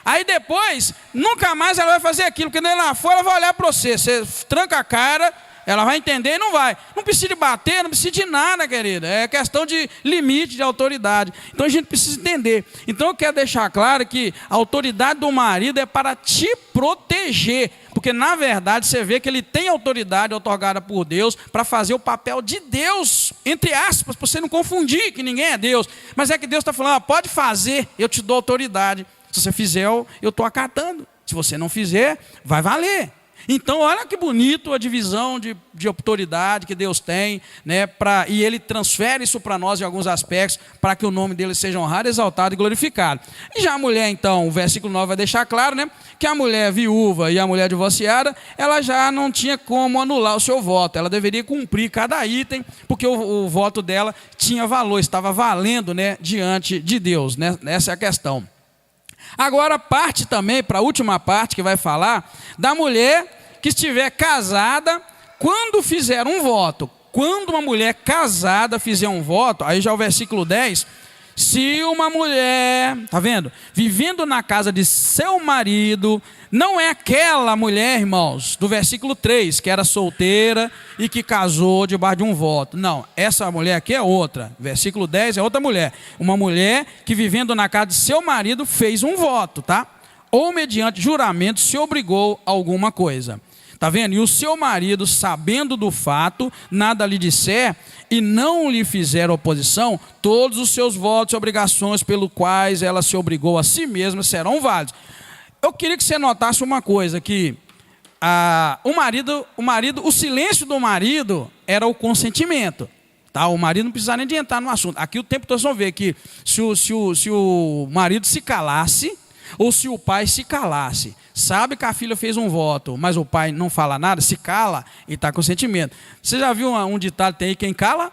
Aí depois, nunca mais ela vai fazer aquilo, porque quando ela for, ela vai olhar para você. Você tranca a cara, ela vai entender e não vai. Não precisa de bater, não precisa de nada, querida. É questão de limite, de autoridade. Então a gente precisa entender. Então eu quero deixar claro que a autoridade do marido é para te proteger. Porque na verdade você vê que ele tem autoridade outorgada por Deus para fazer o papel de Deus, entre aspas, para você não confundir que ninguém é Deus. Mas é que Deus está falando: pode fazer, eu te dou autoridade. Se você fizer, eu estou acatando. Se você não fizer, vai valer. Então, olha que bonito a divisão de autoridade que Deus tem, né, e Ele transfere isso para nós em alguns aspectos, para que o nome dele seja honrado, exaltado e glorificado. E já a mulher, então, o versículo 9 vai deixar claro, né, que a mulher viúva e a mulher divorciada, ela já não tinha como anular o seu voto, ela deveria cumprir cada item, porque o voto dela tinha valor, estava valendo, né, diante de Deus, né, essa é a questão. Agora parte também para a última parte que vai falar da mulher que estiver casada quando fizer um voto. Quando uma mulher casada fizer um voto, aí já o versículo 10, se uma mulher, tá vendo? Vivendo na casa de seu marido, não é aquela mulher, irmãos, do versículo 3, que era solteira e que casou debaixo de um voto. Não, essa mulher aqui é outra. Versículo 10 é outra mulher. Uma mulher que vivendo na casa de seu marido fez um voto, tá? Ou mediante juramento se obrigou a alguma coisa. Tá vendo? E o seu marido, sabendo do fato, nada lhe disser e não lhe fizer oposição, todos os seus votos e obrigações pelos quais ela se obrigou a si mesma serão válidos. Eu queria que você notasse uma coisa, que o silêncio do marido era o consentimento. Tá? O marido não precisava nem de entrar no assunto. Aqui o tempo todo vocês vão ver que se o marido se calasse, ou se o pai se calasse, sabe que a filha fez um voto, mas o pai não fala nada, se cala e está com sentimento. Você já viu um ditado, tem aí, quem cala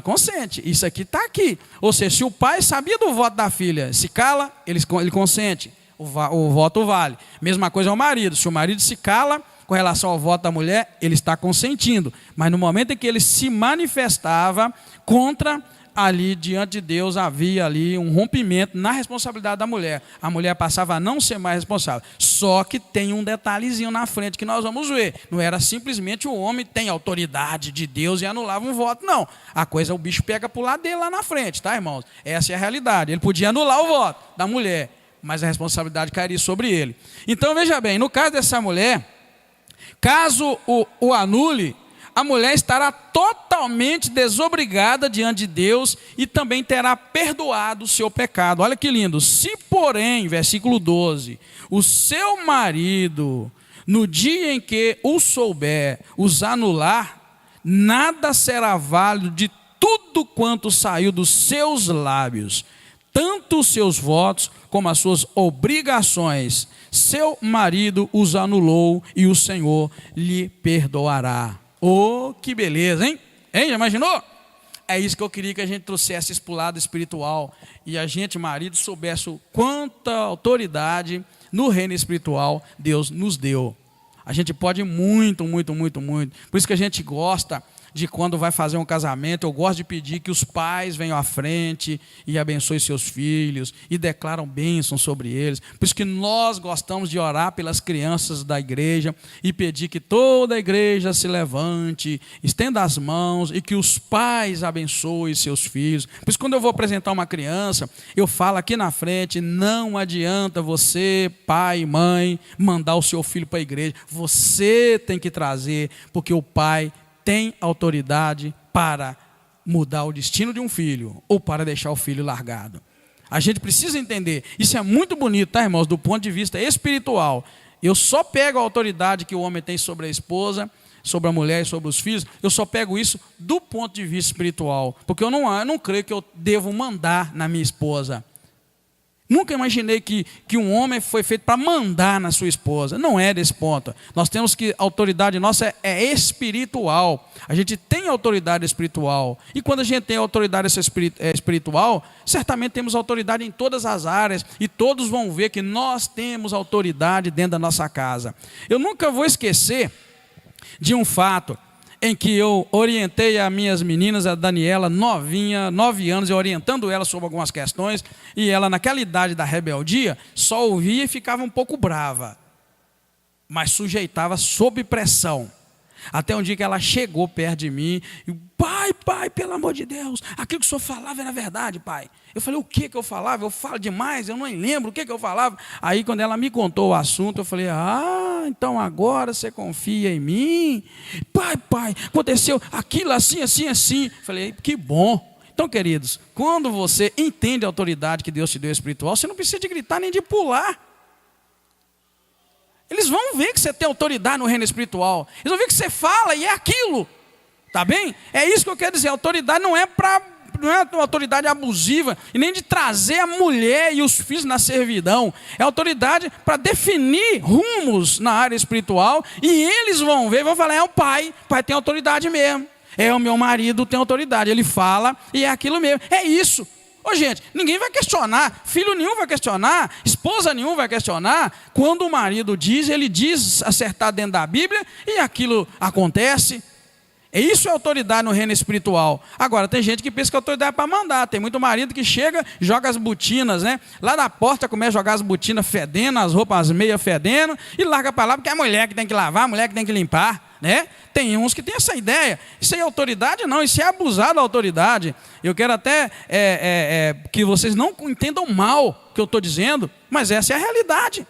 consente. Isso aqui está aqui. Ou seja, se o pai sabia do voto da filha, se cala, ele consente. O voto vale. Mesma coisa ao marido. Se o marido se cala com relação ao voto da mulher, ele está consentindo. Mas no momento em que ele se manifestava contra, ali diante de Deus havia ali um rompimento na responsabilidade da mulher. A mulher passava a não ser mais responsável. Só que tem um detalhezinho na frente que nós vamos ver. Não era simplesmente o homem tem autoridade de Deus e anulava um voto, não. A coisa, o bicho pega pro lado dele lá na frente, tá, irmãos? Essa é a realidade. Ele podia anular o voto da mulher, mas a responsabilidade cairia sobre ele. Então veja bem, no caso dessa mulher, caso o anule, a mulher estará totalmente desobrigada diante de Deus e também terá perdoado o seu pecado. Olha que lindo. Se, porém, versículo 12, o seu marido, no dia em que o souber, os anular, nada será válido de tudo quanto saiu dos seus lábios, tanto os seus votos como as suas obrigações. Seu marido os anulou e o Senhor lhe perdoará. Oh, que beleza, hein? Hein, já imaginou? É isso que eu queria que a gente trouxesse isso para o lado espiritual e a gente, marido, soubesse o quanta autoridade no reino espiritual Deus nos deu. A gente pode muito. Por isso que a gente gosta de quando vai fazer um casamento, eu gosto de pedir que os pais venham à frente e abençoem seus filhos e declaram bênçãos sobre eles. Por isso que nós gostamos de orar pelas crianças da igreja e pedir que toda a igreja se levante, estenda as mãos e que os pais abençoem seus filhos. Por isso, quando eu vou apresentar uma criança, eu falo aqui na frente, não adianta você, pai e mãe, mandar o seu filho para a igreja. Você tem que trazer, porque o pai tem autoridade para mudar o destino de um filho ou para deixar o filho largado. A gente precisa entender, isso é muito bonito, tá, irmãos, do ponto de vista espiritual. Eu só pego a autoridade que o homem tem sobre a esposa, sobre a mulher e sobre os filhos, eu só pego isso do ponto de vista espiritual, porque eu não creio que eu devo mandar na minha esposa. Nunca imaginei que um homem foi feito para mandar na sua esposa. Não é desse ponto. Nós temos que, a autoridade nossa é espiritual. A gente tem autoridade espiritual. E quando a gente tem autoridade espiritual, certamente temos autoridade em todas as áreas. E todos vão ver que nós temos autoridade dentro da nossa casa. Eu nunca vou esquecer de um fato em que eu orientei as minhas meninas, a Daniela, novinha, 9 anos, eu orientando ela sobre algumas questões, e ela, naquela idade da rebeldia, só ouvia e ficava um pouco brava, mas sujeitava sob pressão. Até um dia que ela chegou perto de mim, e, pai, pelo amor de Deus, aquilo que o senhor falava era verdade, pai. Eu falei, o que eu falava? Eu falo demais, eu não lembro o que eu falava. Aí, quando ela me contou o assunto, eu falei, então agora você confia em mim? Pai, aconteceu aquilo assim. Falei, que bom. Então, queridos, quando você entende a autoridade que Deus te deu espiritual, você não precisa de gritar nem de pular. Eles vão ver que você tem autoridade no reino espiritual. Eles vão ver que você fala e é aquilo. Tá bem? É isso que eu quero dizer. A autoridade não é uma autoridade abusiva e nem de trazer a mulher e os filhos na servidão. É autoridade para definir rumos na área espiritual e eles vão ver e vão falar, o pai tem autoridade mesmo. O meu marido tem autoridade. Ele fala e é aquilo mesmo. É isso. Ô gente, ninguém vai questionar, filho nenhum vai questionar, esposa nenhum vai questionar. Quando o marido diz, ele diz acertar dentro da Bíblia e aquilo acontece. Isso é autoridade no reino espiritual. Agora, tem gente que pensa que a autoridade é para mandar. Tem muito marido que chega, joga as botinas, né? Lá na porta começa a jogar as botinas fedendo, as roupas, as meias fedendo, e larga para lá porque é a mulher que tem que lavar, a mulher que tem que limpar, né? Tem uns que tem essa ideia. Isso é autoridade? Não, isso é abusar da autoridade. Eu quero até que vocês não entendam mal o que eu estou dizendo, mas essa é a realidade.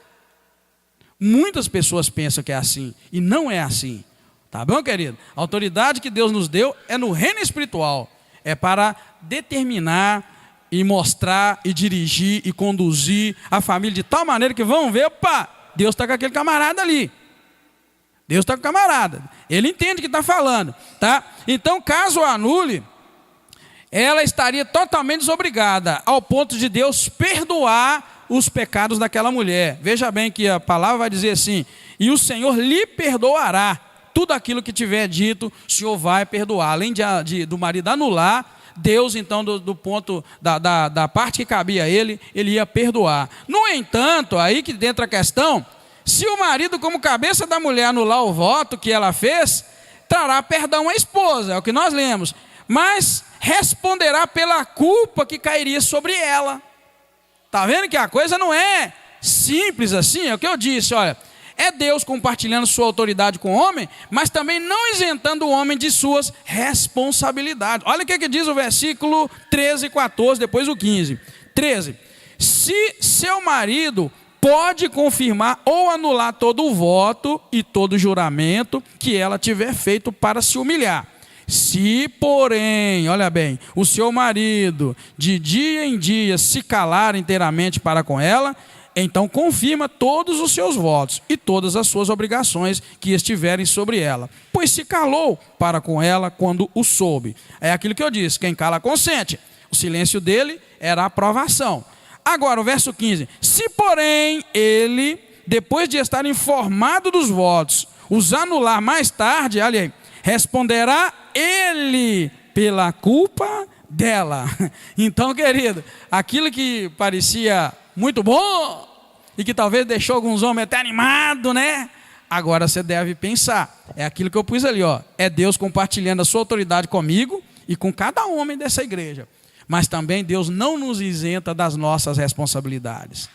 Muitas pessoas pensam que é assim, e não é assim. Tá bom, querido? A autoridade que Deus nos deu é no reino espiritual. É para determinar e mostrar e dirigir e conduzir a família de tal maneira que vão ver, opa, Deus está com aquele camarada ali. Deus está com o camarada. Ele entende o que está falando, tá? Então, caso anule, ela estaria totalmente desobrigada, ao ponto de Deus perdoar os pecados daquela mulher. Veja bem que a palavra vai dizer assim: e o Senhor lhe perdoará. Tudo aquilo que tiver dito, o Senhor vai perdoar. Além do marido anular, Deus, então, do ponto, da parte que cabia a ele, ele ia perdoar. No entanto, aí que entra a questão, se o marido, como cabeça da mulher, anular o voto que ela fez, trará perdão à esposa, é o que nós lemos, mas responderá pela culpa que cairia sobre ela. Está vendo que a coisa não é simples assim? É o que eu disse, olha. É Deus compartilhando sua autoridade com o homem, mas também não isentando o homem de suas responsabilidades. Olha o que diz o versículo 13 e 14, depois o 15. 13. Se seu marido pode confirmar ou anular todo o voto e todo o juramento que ela tiver feito para se humilhar. Se, porém, olha bem, o seu marido de dia em dia se calar inteiramente para com ela, então confirma todos os seus votos e todas as suas obrigações que estiverem sobre ela, pois se calou para com ela quando o soube. É aquilo que eu disse, quem cala consente. O silêncio dele era a aprovação. Agora o verso 15, se porém ele, depois de estar informado dos votos, os anular mais tarde, olha aí, responderá ele pela culpa dela. Então, querido, aquilo que parecia muito bom, e que talvez deixou alguns homens até animados, né? Agora você deve pensar, é aquilo que eu pus ali, ó, é Deus compartilhando a sua autoridade comigo e com cada homem dessa igreja. Mas também Deus não nos isenta das nossas responsabilidades.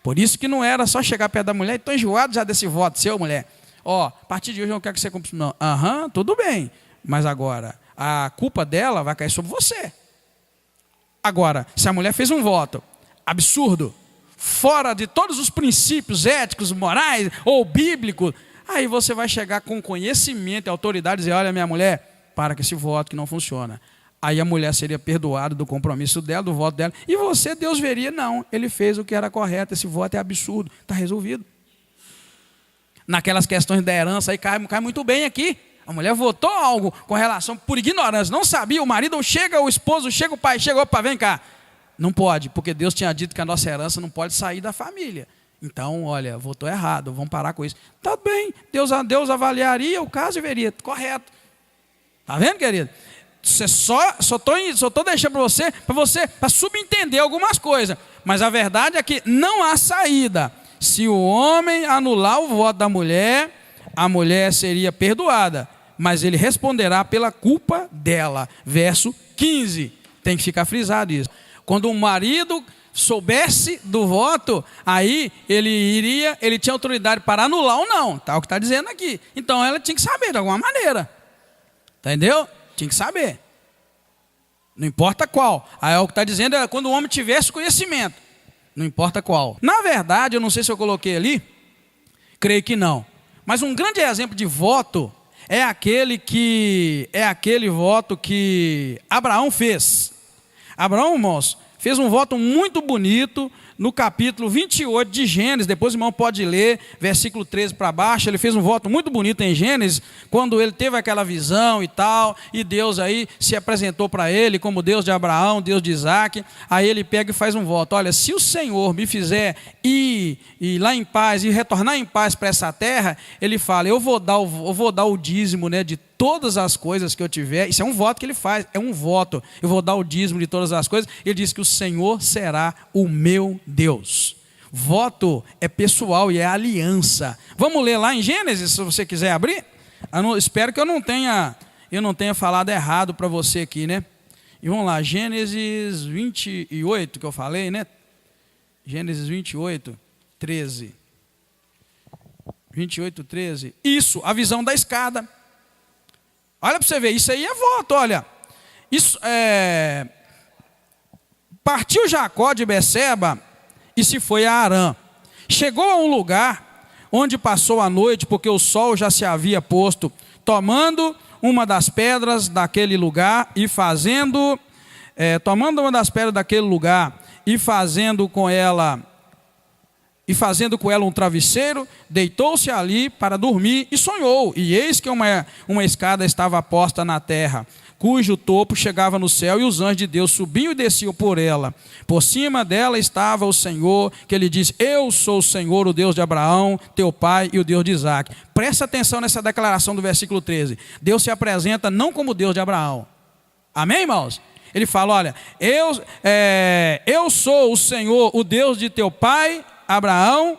Por isso que não era só chegar perto da mulher, estou enjoado já desse voto seu, mulher. Ó, a partir de hoje eu não quero que você cumpra. Não, tudo bem, mas agora a culpa dela vai cair sobre você. Agora, se a mulher fez um voto absurdo, fora de todos os princípios éticos, morais ou bíblicos, aí você vai chegar com conhecimento e autoridade e dizer, olha minha mulher, para com esse voto que não funciona. Aí a mulher seria perdoada do compromisso dela, do voto dela, e você, Deus veria, não, ele fez o que era correto, esse voto é absurdo, está resolvido. Naquelas questões da herança, aí cai muito bem aqui. A mulher votou algo com relação, por ignorância, não sabia, o marido chega, o esposo chega, o pai chega, opa, vem cá. Não pode, porque Deus tinha dito que a nossa herança não pode sair da família. Então, olha, votou errado, vamos parar com isso. Tá bem, Deus avaliaria o caso e veria, correto. Tá vendo, querido? Você só estou deixando para você subentender algumas coisas. Mas a verdade é que não há saída. Se o homem anular o voto da mulher, a mulher seria perdoada, mas ele responderá pela culpa dela. Verso 15, tem que ficar frisado isso. Quando o marido soubesse do voto, aí ele tinha autoridade para anular ou não, tá o que está dizendo aqui. Então ela tinha que saber de alguma maneira, entendeu? Tinha que saber, não importa qual. Aí o que está dizendo é quando o homem tivesse conhecimento, não importa qual. Na verdade, eu não sei se eu coloquei ali, creio que não, mas um grande exemplo de voto é aquele voto que Abraão fez. Abraão, irmãos, fez um voto muito bonito no capítulo 28 de Gênesis. Depois o irmão pode ler, versículo 13 para baixo. Ele fez um voto muito bonito em Gênesis, quando ele teve aquela visão e tal, e Deus aí se apresentou para ele como Deus de Abraão, Deus de Isaac. Aí ele pega e faz um voto, olha, se o Senhor me fizer ir lá em paz e retornar em paz para essa terra, ele fala, eu vou dar o dízimo, né, de todas as coisas que eu tiver. Isso é um voto que ele faz, é um voto. Eu vou dar o dízimo de todas as coisas. Ele diz que o Senhor será o meu Deus. Voto é pessoal e é aliança. Vamos ler lá em Gênesis, se você quiser abrir. Espero que eu não tenha falado errado para você aqui, né? E vamos lá, Gênesis 28, que eu falei, né? Gênesis 28, 13. 28, 13. Isso, a visão da escada. Olha para você ver, isso aí é voto, olha. Isso partiu Jacó de Beceba e se foi a Harã. Chegou a um lugar onde passou a noite, porque o sol já se havia posto, tomando uma das pedras daquele lugar e fazendo com ela um travesseiro, deitou-se ali para dormir e sonhou. E eis que uma escada estava posta na terra, cujo topo chegava no céu, e os anjos de Deus subiam e desciam por ela. Por cima dela estava o Senhor, que lhe disse: eu sou o Senhor, o Deus de Abraão, teu pai, e o Deus de Isaque. Presta atenção nessa declaração do versículo 13. Deus se apresenta não como Deus de Abraão. Amém, irmãos? Ele fala: olha, eu sou o Senhor, o Deus de teu pai, Abraão,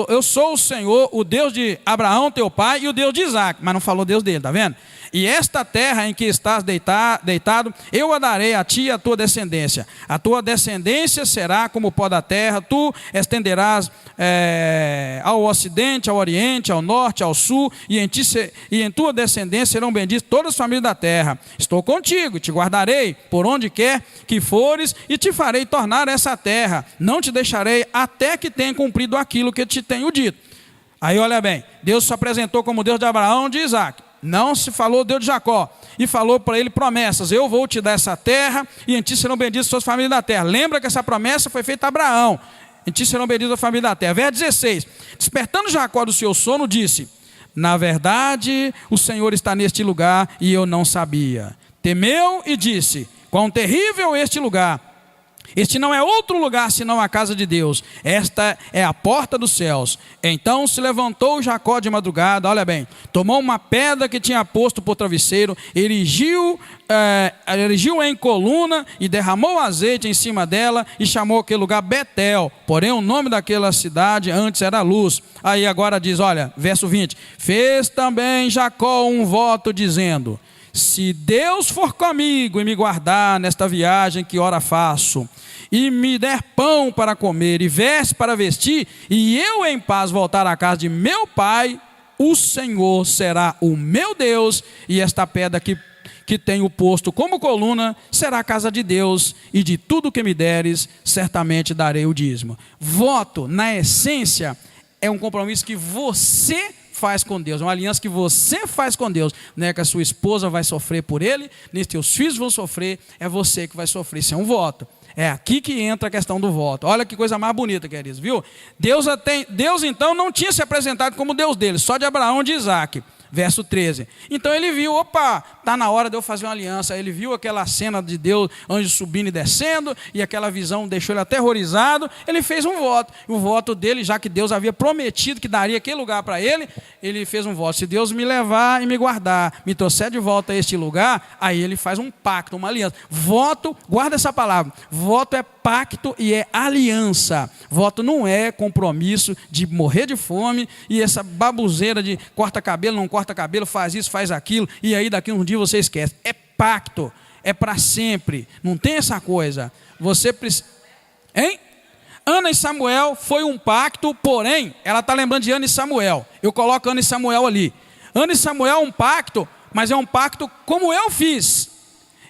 eu sou o Senhor, o Deus de Abraão, teu pai, e o Deus de Isaque. Mas não falou Deus dele, está vendo? E esta terra em que estás deitado, eu a darei a ti e a tua descendência. A tua descendência será como o pó da terra, tu estenderás ao ocidente, ao oriente, ao norte, ao sul, e em tua descendência serão benditas todas as famílias da terra. Estou contigo, te guardarei por onde quer que fores, e te farei tornar essa terra. Não te deixarei até que tenha cumprido aquilo que te tenho dito. Aí olha bem, Deus se apresentou como Deus de Abraão e de Isaque. Não se falou Deus de Jacó, e falou para ele promessas: eu vou te dar essa terra, e em ti serão benditas suas famílias da terra. Lembra que essa promessa foi feita a Abraão: em ti serão benditas a família da terra. Verso 16: despertando Jacó do seu sono, disse: na verdade o Senhor está neste lugar, e eu não sabia. Temeu e disse: quão terrível este lugar! Este não é outro lugar senão a casa de Deus. Esta é a porta dos céus. Então se levantou Jacó de madrugada, olha bem, tomou uma pedra que tinha posto por travesseiro, erigiu em coluna e derramou azeite em cima dela e chamou aquele lugar Betel. Porém o nome daquela cidade antes era Luz. Aí agora diz, olha, verso 20: fez também Jacó um voto dizendo: se Deus for comigo e me guardar nesta viagem que ora faço, e me der pão para comer e veste para vestir, e eu em paz voltar à casa de meu pai, o Senhor será o meu Deus, e esta pedra que tenho posto como coluna será a casa de Deus, e de tudo que me deres, certamente darei o dízimo. Voto, na essência, é um compromisso que você faz com Deus, uma aliança que você faz com Deus. Não é que a sua esposa vai sofrer por ele, nem os teus filhos vão sofrer, é você que vai sofrer. Isso é um voto. É aqui que entra a questão do voto. Olha que coisa mais bonita, queridos, viu? Deus então não tinha se apresentado como Deus dele, só de Abraão e de Isaque. Verso 13. Então ele viu, opa, está na hora de eu fazer uma aliança. Ele viu aquela cena de Deus, anjos subindo e descendo, e aquela visão deixou ele aterrorizado. Ele fez um voto. O voto dele, já que Deus havia prometido que daria aquele lugar para ele, ele fez um voto: se Deus me levar e me guardar, me trouxer de volta a este lugar, aí ele faz um pacto, uma aliança. Voto, guarda essa palavra, voto é pacto e é aliança. Voto não é compromisso de morrer de fome e essa babuzeira de corta cabelo, não corta cabelo, faz isso, faz aquilo, e aí daqui um dia você esquece. É pacto, é para sempre, não tem essa coisa. Você precisa... Hein? Ana e Samuel foi um pacto, porém, ela está lembrando de Ana e Samuel. Eu coloco Ana e Samuel ali. Ana e Samuel é um pacto, mas é um pacto como eu fiz.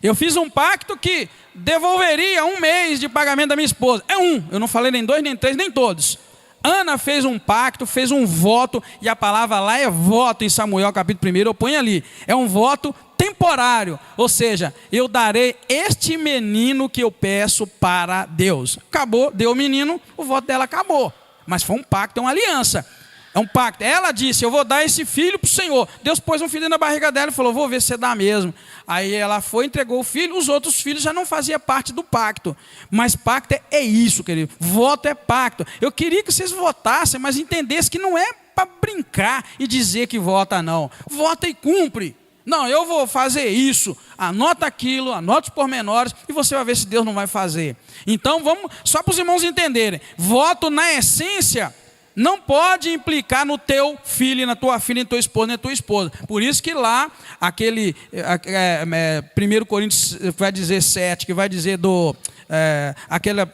Eu fiz um pacto que devolveria 1 mês de pagamento da minha esposa. É um, eu não falei nem 2, nem 3, nem todos. Ana fez um pacto, fez um voto, e a palavra lá é voto em Samuel capítulo 1, eu ponho ali. É um voto temporário, ou seja, eu darei este menino que eu peço para Deus. Acabou, deu o menino, o voto dela acabou. Mas foi um pacto, é uma aliança. É um pacto. Ela disse: eu vou dar esse filho para o Senhor. Deus pôs um filho na barriga dela e falou: vou ver se você dá mesmo. Aí ela foi, entregou o filho. Os outros filhos já não faziam parte do pacto. Mas pacto é isso, querido. Voto é pacto. Eu queria que vocês votassem, mas entendessem que não é para brincar e dizer que vota não. Vota e cumpre. Não, eu vou fazer isso. Anota aquilo, anota os pormenores e você vai ver se Deus não vai fazer. Então vamos, só para os irmãos entenderem. Voto na essência não pode implicar no teu filho, na tua filha, na tua esposa, na tua esposa. Por isso que lá, 1 Coríntios vai dizer 7, que vai dizer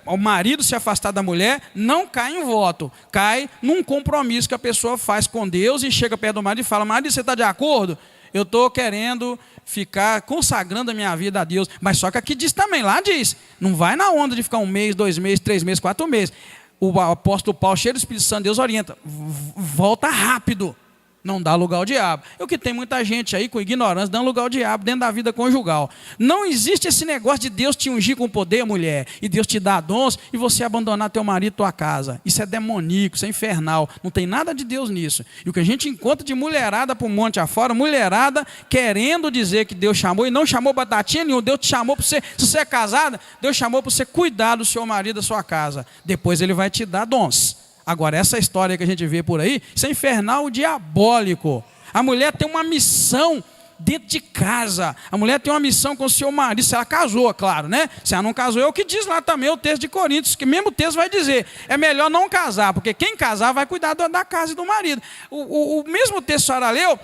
o marido se afastar da mulher, não cai em voto, cai num compromisso que a pessoa faz com Deus e chega perto do marido e fala: marido, você está de acordo? Eu estou querendo ficar consagrando a minha vida a Deus. Mas só que aqui diz também, lá diz, não vai na onda de ficar 1 mês, 2 meses, 3 meses, 4 meses. O apóstolo Paulo, cheio do Espírito Santo, Deus orienta, volta rápido, não dá lugar ao diabo. É o que tem muita gente aí com ignorância, dando lugar ao diabo dentro da vida conjugal. Não existe esse negócio de Deus te ungir com poder, mulher, e Deus te dar dons, e você abandonar teu marido, tua casa. Isso é demoníaco, isso é infernal, não tem nada de Deus nisso. E o que a gente encontra de mulherada para o monte afora, mulherada querendo dizer que Deus chamou, e não chamou batatinha nenhuma, Deus te chamou para você, se você é casada, Deus chamou para você cuidar do seu marido, da sua casa. Depois ele vai te dar dons. Agora, essa história que a gente vê por aí, isso é infernal, diabólico. A mulher tem uma missão dentro de casa. A mulher tem uma missão com o seu marido, se ela casou, claro, né? Se ela não casou, é o que diz lá também o texto de Coríntios, que mesmo o texto vai dizer, é melhor não casar, porque quem casar vai cuidar da casa e do marido. O mesmo texto que a senhora leu,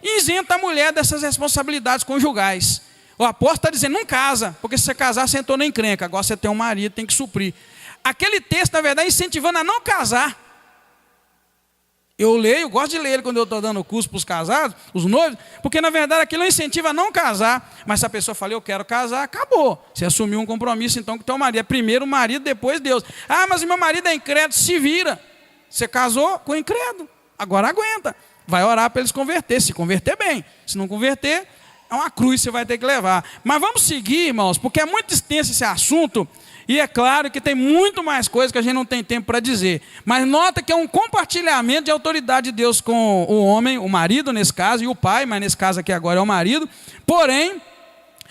isenta a mulher dessas responsabilidades conjugais. O apóstolo está dizendo, não casa, porque se você casar, você entrou na encrenca, agora você tem um marido, tem que suprir. Aquele texto, na verdade, incentivando a não casar. Eu leio, gosto de ler ele quando eu estou dando curso para os casados, os noivos, porque na verdade aquilo incentiva a não casar. Mas se a pessoa fala, eu quero casar, acabou. Você assumiu um compromisso então com o teu marido. É primeiro o marido, depois Deus. Ah, mas o meu marido é incrédulo, se vira. Você casou com incrédulo, agora aguenta. Vai orar para eles converter, se converter bem. Se não converter, é uma cruz que você vai ter que levar. Mas vamos seguir, irmãos, porque é muito extenso esse assunto. E é claro que tem muito mais coisas que a gente não tem tempo para dizer. Mas nota que é um compartilhamento de autoridade de Deus com o homem, o marido nesse caso, e o pai, mas nesse caso aqui agora é o marido. Porém,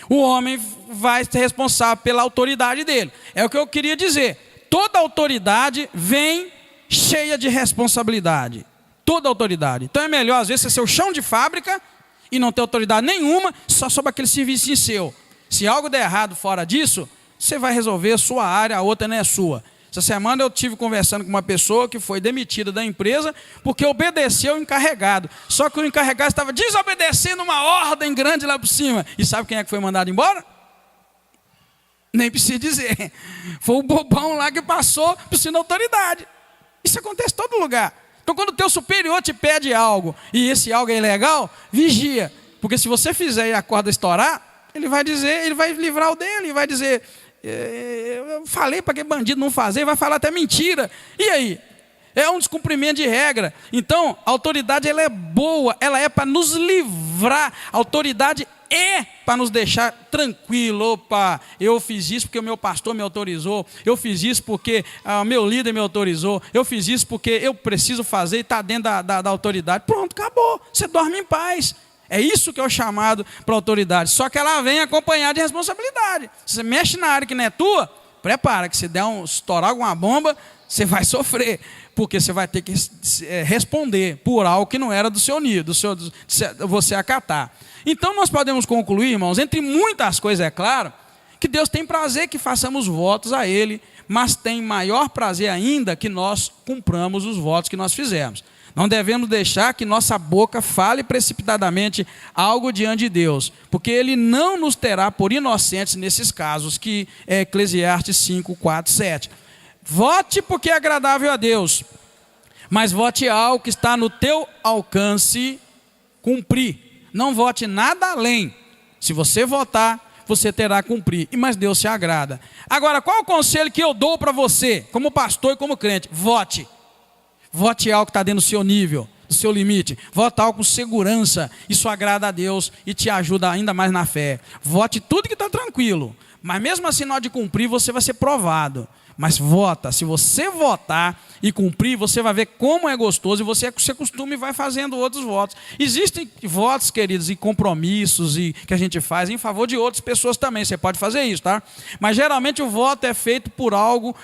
o homem vai ser responsável pela autoridade dele. É o que eu queria dizer. Toda autoridade vem cheia de responsabilidade. Toda autoridade. Então é melhor, às vezes, você ser o chão de fábrica e não ter autoridade nenhuma, só sobre aquele serviço seu. Se algo der errado fora disso, você vai resolver a sua área, a outra não é sua. Essa semana eu estive conversando com uma pessoa que foi demitida da empresa porque obedeceu o encarregado. Só que o encarregado estava desobedecendo uma ordem grande lá por cima. E sabe quem é que foi mandado embora? Nem preciso dizer. Foi o bobão lá que passou por cima da autoridade. Isso acontece em todo lugar. Então quando o teu superior te pede algo e esse algo é ilegal, vigia. Porque se você fizer e a corda estourar, ele vai dizer, ele vai livrar o dele, vai dizer, eu falei para que bandido não fazer, vai falar até mentira. E aí? É um descumprimento de regra. Então, a autoridade ela é boa, ela é para nos livrar. A autoridade é para nos deixar tranquilo. Opa, eu fiz isso porque o meu pastor me autorizou. Eu fiz isso porque o meu líder me autorizou. Eu fiz isso porque eu preciso fazer e está dentro da autoridade. Pronto, acabou. Você dorme em paz. É isso que é o chamado para a autoridade. Só que ela vem acompanhada de responsabilidade. Se você mexe na área que não é tua, prepara que se der estourar alguma bomba, você vai sofrer. Porque você vai ter que responder por algo que não era do seu nível, você acatar. Então nós podemos concluir, irmãos, entre muitas coisas, é claro, que Deus tem prazer que façamos votos a Ele, mas tem maior prazer ainda que nós cumpramos os votos que nós fizemos. Não devemos deixar que nossa boca fale precipitadamente algo diante de Deus, porque Ele não nos terá por inocentes nesses casos, que é Eclesiastes 5, 4, 7. Vote porque é agradável a Deus, mas vote algo que está no teu alcance cumprir. Não vote nada além. Se você votar, você terá que cumprir, mas Deus se agrada. Agora, qual é o conselho que eu dou para você, como pastor e como crente? Vote. Vote algo que está dentro do seu nível, do seu limite. Vote algo com segurança. Isso agrada a Deus e te ajuda ainda mais na fé. Vote tudo que está tranquilo. Mas mesmo assim, na hora de cumprir, você vai ser provado. Mas vota, se você votar e cumprir, você vai ver como é gostoso e você se acostuma e vai fazendo outros votos. Existem votos, queridos, e compromissos que a gente faz em favor de outras pessoas também, você pode fazer isso, tá? Mas geralmente o voto é feito por algo,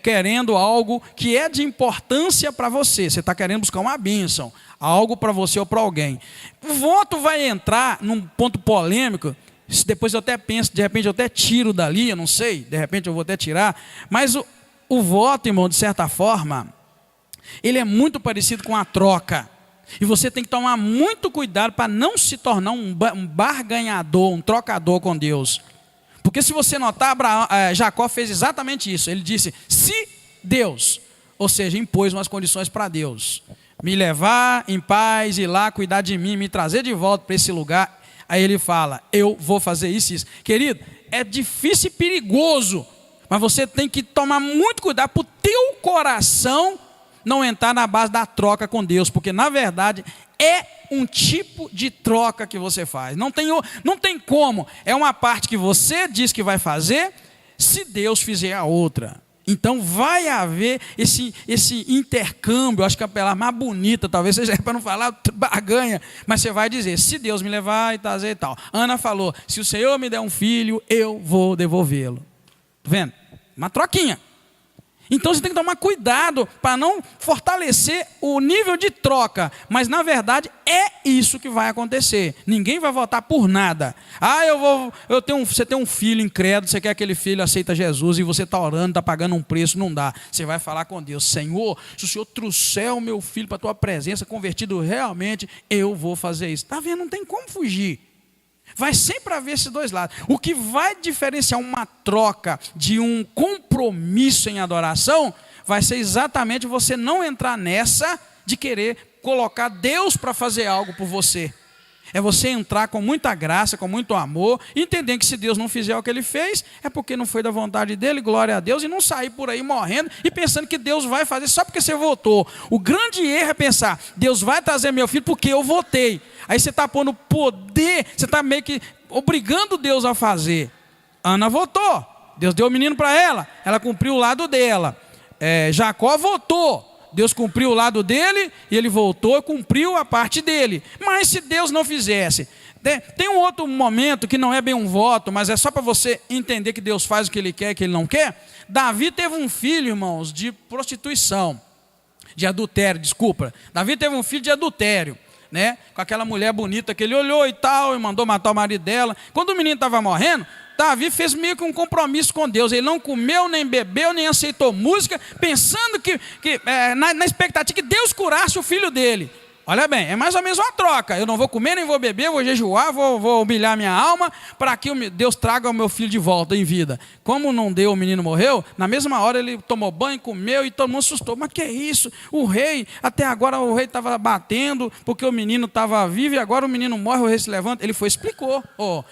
querendo algo que é de importância para você. Você está querendo buscar uma bênção, algo para você ou para alguém. O voto vai entrar num ponto polêmico. Depois eu até penso, de repente eu até tiro dali, eu não sei, de repente eu vou até tirar. Mas o voto, irmão, de certa forma, ele é muito parecido com a troca. E você tem que tomar muito cuidado para não se tornar um barganhador, um trocador com Deus. Porque se você notar, Jacó fez exatamente isso. Ele disse, se Deus, ou seja, impôs umas condições para Deus, me levar em paz, ir lá cuidar de mim, me trazer de volta para esse lugar. Aí ele fala, eu vou fazer isso e isso. Querido, é difícil e perigoso, mas você tem que tomar muito cuidado para o teu coração não entrar na base da troca com Deus, porque na verdade é um tipo de troca que você faz. Não tem como, é uma parte que você diz que vai fazer, se Deus fizer a outra. Então vai haver esse intercâmbio, acho que a palavra mais bonita, talvez seja para não falar barganha, mas você vai dizer, se Deus me levar e trazer e tal. Ana falou, se o Senhor me der um filho, eu vou devolvê-lo. Tá vendo? Uma troquinha. Então você tem que tomar cuidado para não fortalecer o nível de troca, mas na verdade é isso que vai acontecer. Ninguém vai votar por nada. Você tem um filho incrédulo, você quer que aquele filho aceita Jesus e você está orando, está pagando um preço, não dá. Você vai falar com Deus, Senhor, se o Senhor trouxer o meu filho para a tua presença, convertido realmente, eu vou fazer isso. Está vendo? Não tem como fugir. Vai sempre haver esses dois lados. O que vai diferenciar uma troca de um compromisso em adoração vai ser exatamente você não entrar nessa de querer colocar Deus para fazer algo por você. É você entrar com muita graça, com muito amor, e entender que se Deus não fizer o que Ele fez, é porque não foi da vontade dEle, glória a Deus, e não sair por aí morrendo e pensando que Deus vai fazer só porque você votou. O grande erro é pensar, Deus vai trazer meu filho porque eu votei. Aí você está pondo poder, você está meio que obrigando Deus a fazer. Ana votou, Deus deu o menino para ela cumpriu o lado dela. Jacó votou. Deus cumpriu o lado dele e ele voltou e cumpriu a parte dele. Mas se Deus não fizesse, tem um outro momento que não é bem um voto, mas é só para você entender que Deus faz o que Ele quer e que Ele não quer. Davi teve um filho, irmãos, de prostituição, de adultério, desculpa. Davi teve um filho de adultério, né? Com aquela mulher bonita que ele olhou e tal, e mandou matar o marido dela. Quando o menino estava morrendo, Davi fez meio que um compromisso com Deus. Ele não comeu, nem bebeu, nem aceitou música, pensando na expectativa que Deus curasse o filho dele. Olha bem, é mais ou menos uma troca. Eu não vou comer, nem vou beber, vou jejuar, vou humilhar minha alma para que Deus traga o meu filho de volta em vida. Como não deu, o menino morreu, na mesma hora ele tomou banho, comeu e todo mundo assustou. Mas que é isso? O rei, até agora o rei estava batendo porque o menino estava vivo e agora o menino morre, o rei se levanta. Ele foi e explicou.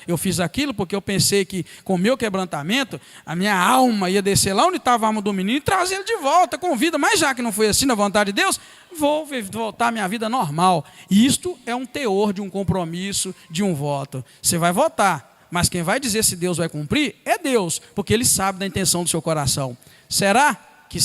Eu fiz aquilo porque eu pensei que com o meu quebrantamento, a minha alma ia descer lá onde estava a alma do menino e trazer ele de volta com vida. Mas já que não foi assim na vontade de Deus, vou voltar à minha vida normal. E isto é um teor de um compromisso, de um voto. Você vai votar, mas quem vai dizer se Deus vai cumprir é Deus, porque Ele sabe da intenção do seu coração. Será que o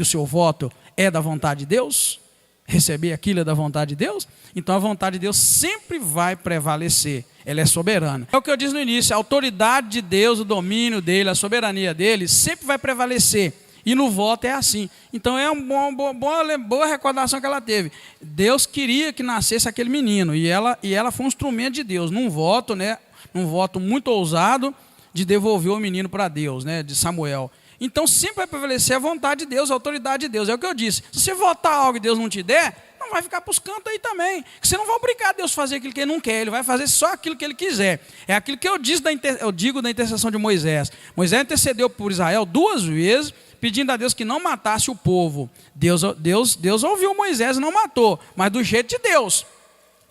seu voto é da vontade de Deus? Receber aquilo é da vontade de Deus? Então a vontade de Deus sempre vai prevalecer. Ela é soberana. É o que eu disse no início, a autoridade de Deus, o domínio dele, a soberania dele, sempre vai prevalecer. E no voto é assim. Então é uma boa recordação que ela teve. Deus queria que nascesse aquele menino. E ela foi um instrumento de Deus. Num voto, né? Num voto muito ousado de devolver o menino para Deus, né? De Samuel. Então sempre vai prevalecer a vontade de Deus, a autoridade de Deus. É o que eu disse. Se você votar algo e Deus não te der, não vai ficar para os cantos aí também. Você não vai obrigar Deus a fazer aquilo que Ele não quer. Ele vai fazer só aquilo que Ele quiser. É aquilo que eu digo da intercessão de Moisés. Moisés intercedeu por Israel 2 vezes, pedindo a Deus que não matasse o povo. Deus ouviu Moisés e não matou, mas do jeito de Deus.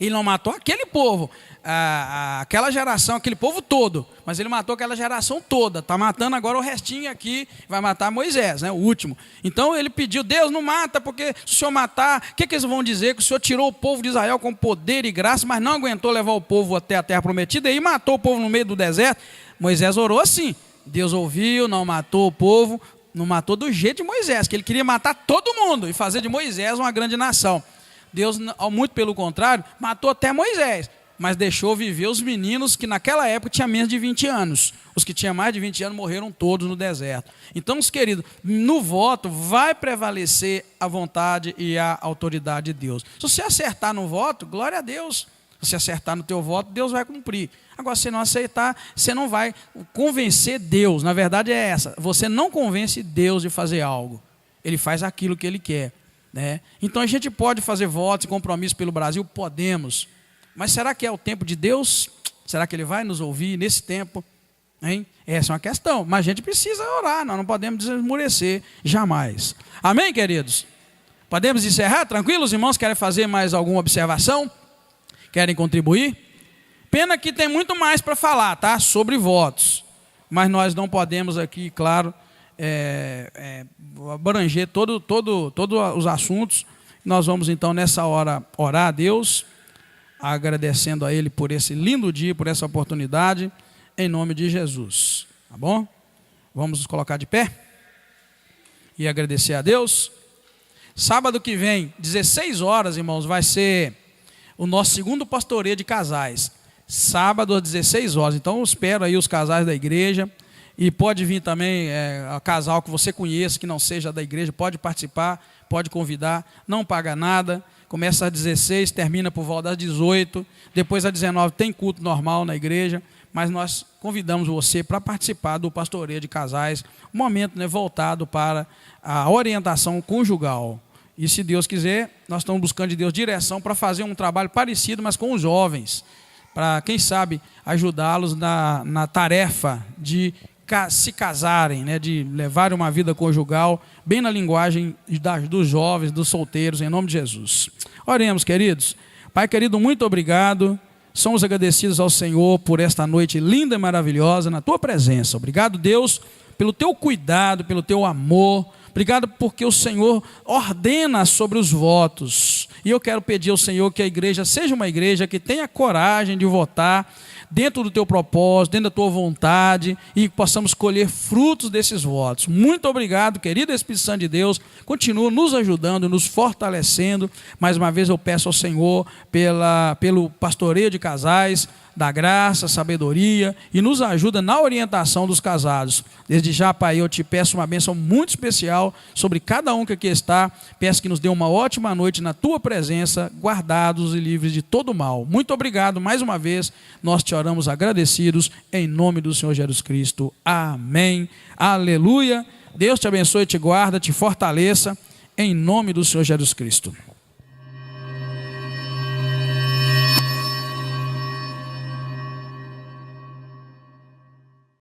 Ele não matou aquele povo, aquela geração, aquele povo todo, mas ele matou aquela geração toda. Está matando agora o restinho aqui, vai matar Moisés, né, o último. Então ele pediu: Deus, não mata, porque se o Senhor matar, o que eles vão dizer? Que o Senhor tirou o povo de Israel com poder e graça, mas não aguentou levar o povo até a terra prometida, e aí matou o povo no meio do deserto. Moisés orou assim, Deus ouviu, não matou o povo, não matou do jeito de Moisés, que ele queria matar todo mundo e fazer de Moisés uma grande nação. Deus, muito pelo contrário, matou até Moisés, mas deixou viver os meninos que naquela época tinham menos de 20 anos. Os que tinham mais de 20 anos morreram todos no deserto. Então, meus queridos, no voto vai prevalecer a vontade e a autoridade de Deus. Se você acertar no voto, glória a Deus. Se você acertar no teu voto, Deus vai cumprir. Agora, se não aceitar, você não vai convencer Deus. Na verdade é essa, você não convence Deus de fazer algo. Ele faz aquilo que Ele quer. Né? Então a gente pode fazer votos e compromissos pelo Brasil? Podemos. Mas será que é o tempo de Deus? Será que Ele vai nos ouvir nesse tempo? Hein? Essa é uma questão. Mas a gente precisa orar, nós não podemos desmorecer jamais. Amém, queridos? Podemos encerrar? Tranquilo? Os irmãos querem fazer mais alguma observação? Querem contribuir? Pena que tem muito mais para falar, tá? Sobre votos. Mas nós não podemos aqui, claro, abranger todos os assuntos. Nós vamos então nessa hora orar a Deus, agradecendo a Ele por esse lindo dia, por essa oportunidade, em nome de Jesus, tá bom? Vamos nos colocar de pé e agradecer a Deus. Sábado que vem, 16 horas, irmãos, vai ser o nosso segundo pastoreio de casais, sábado às 16 horas, então eu espero aí os casais da igreja. E pode vir também casal que você conheça, que não seja da igreja, pode participar, pode convidar, não paga nada. Começa às 16, termina por volta das 18, depois às 19 tem culto normal na igreja, mas nós convidamos você para participar do pastoreio de casais, um momento, né, voltado para a orientação conjugal. E se Deus quiser, nós estamos buscando de Deus direção para fazer um trabalho parecido, mas com os jovens, para, quem sabe, ajudá-los na tarefa de se casarem, né, de levarem uma vida conjugal, bem na linguagem dos jovens, dos solteiros, em nome de Jesus. Oremos, queridos. Pai querido, muito obrigado. Somos agradecidos ao Senhor por esta noite linda e maravilhosa na Tua presença. Obrigado, Deus, pelo Teu cuidado, pelo Teu amor. Obrigado porque o Senhor ordena sobre os votos. E eu quero pedir ao Senhor que a igreja seja uma igreja que tenha coragem de votar dentro do Teu propósito, dentro da Tua vontade, e que possamos colher frutos desses votos. Muito obrigado, querido Espírito Santo de Deus. Continua nos ajudando, nos fortalecendo. Mais uma vez eu peço ao Senhor pelo pastoreio de casais, da graça, sabedoria, e nos ajuda na orientação dos casados. Desde já, Pai, eu te peço uma bênção muito especial sobre cada um que aqui está. Peço que nos dê uma ótima noite na Tua presença, guardados e livres de todo mal. Muito obrigado mais uma vez. Nós te oramos agradecidos em nome do Senhor Jesus Cristo. Amém. Aleluia. Deus te abençoe, te guarda, te fortaleça em nome do Senhor Jesus Cristo.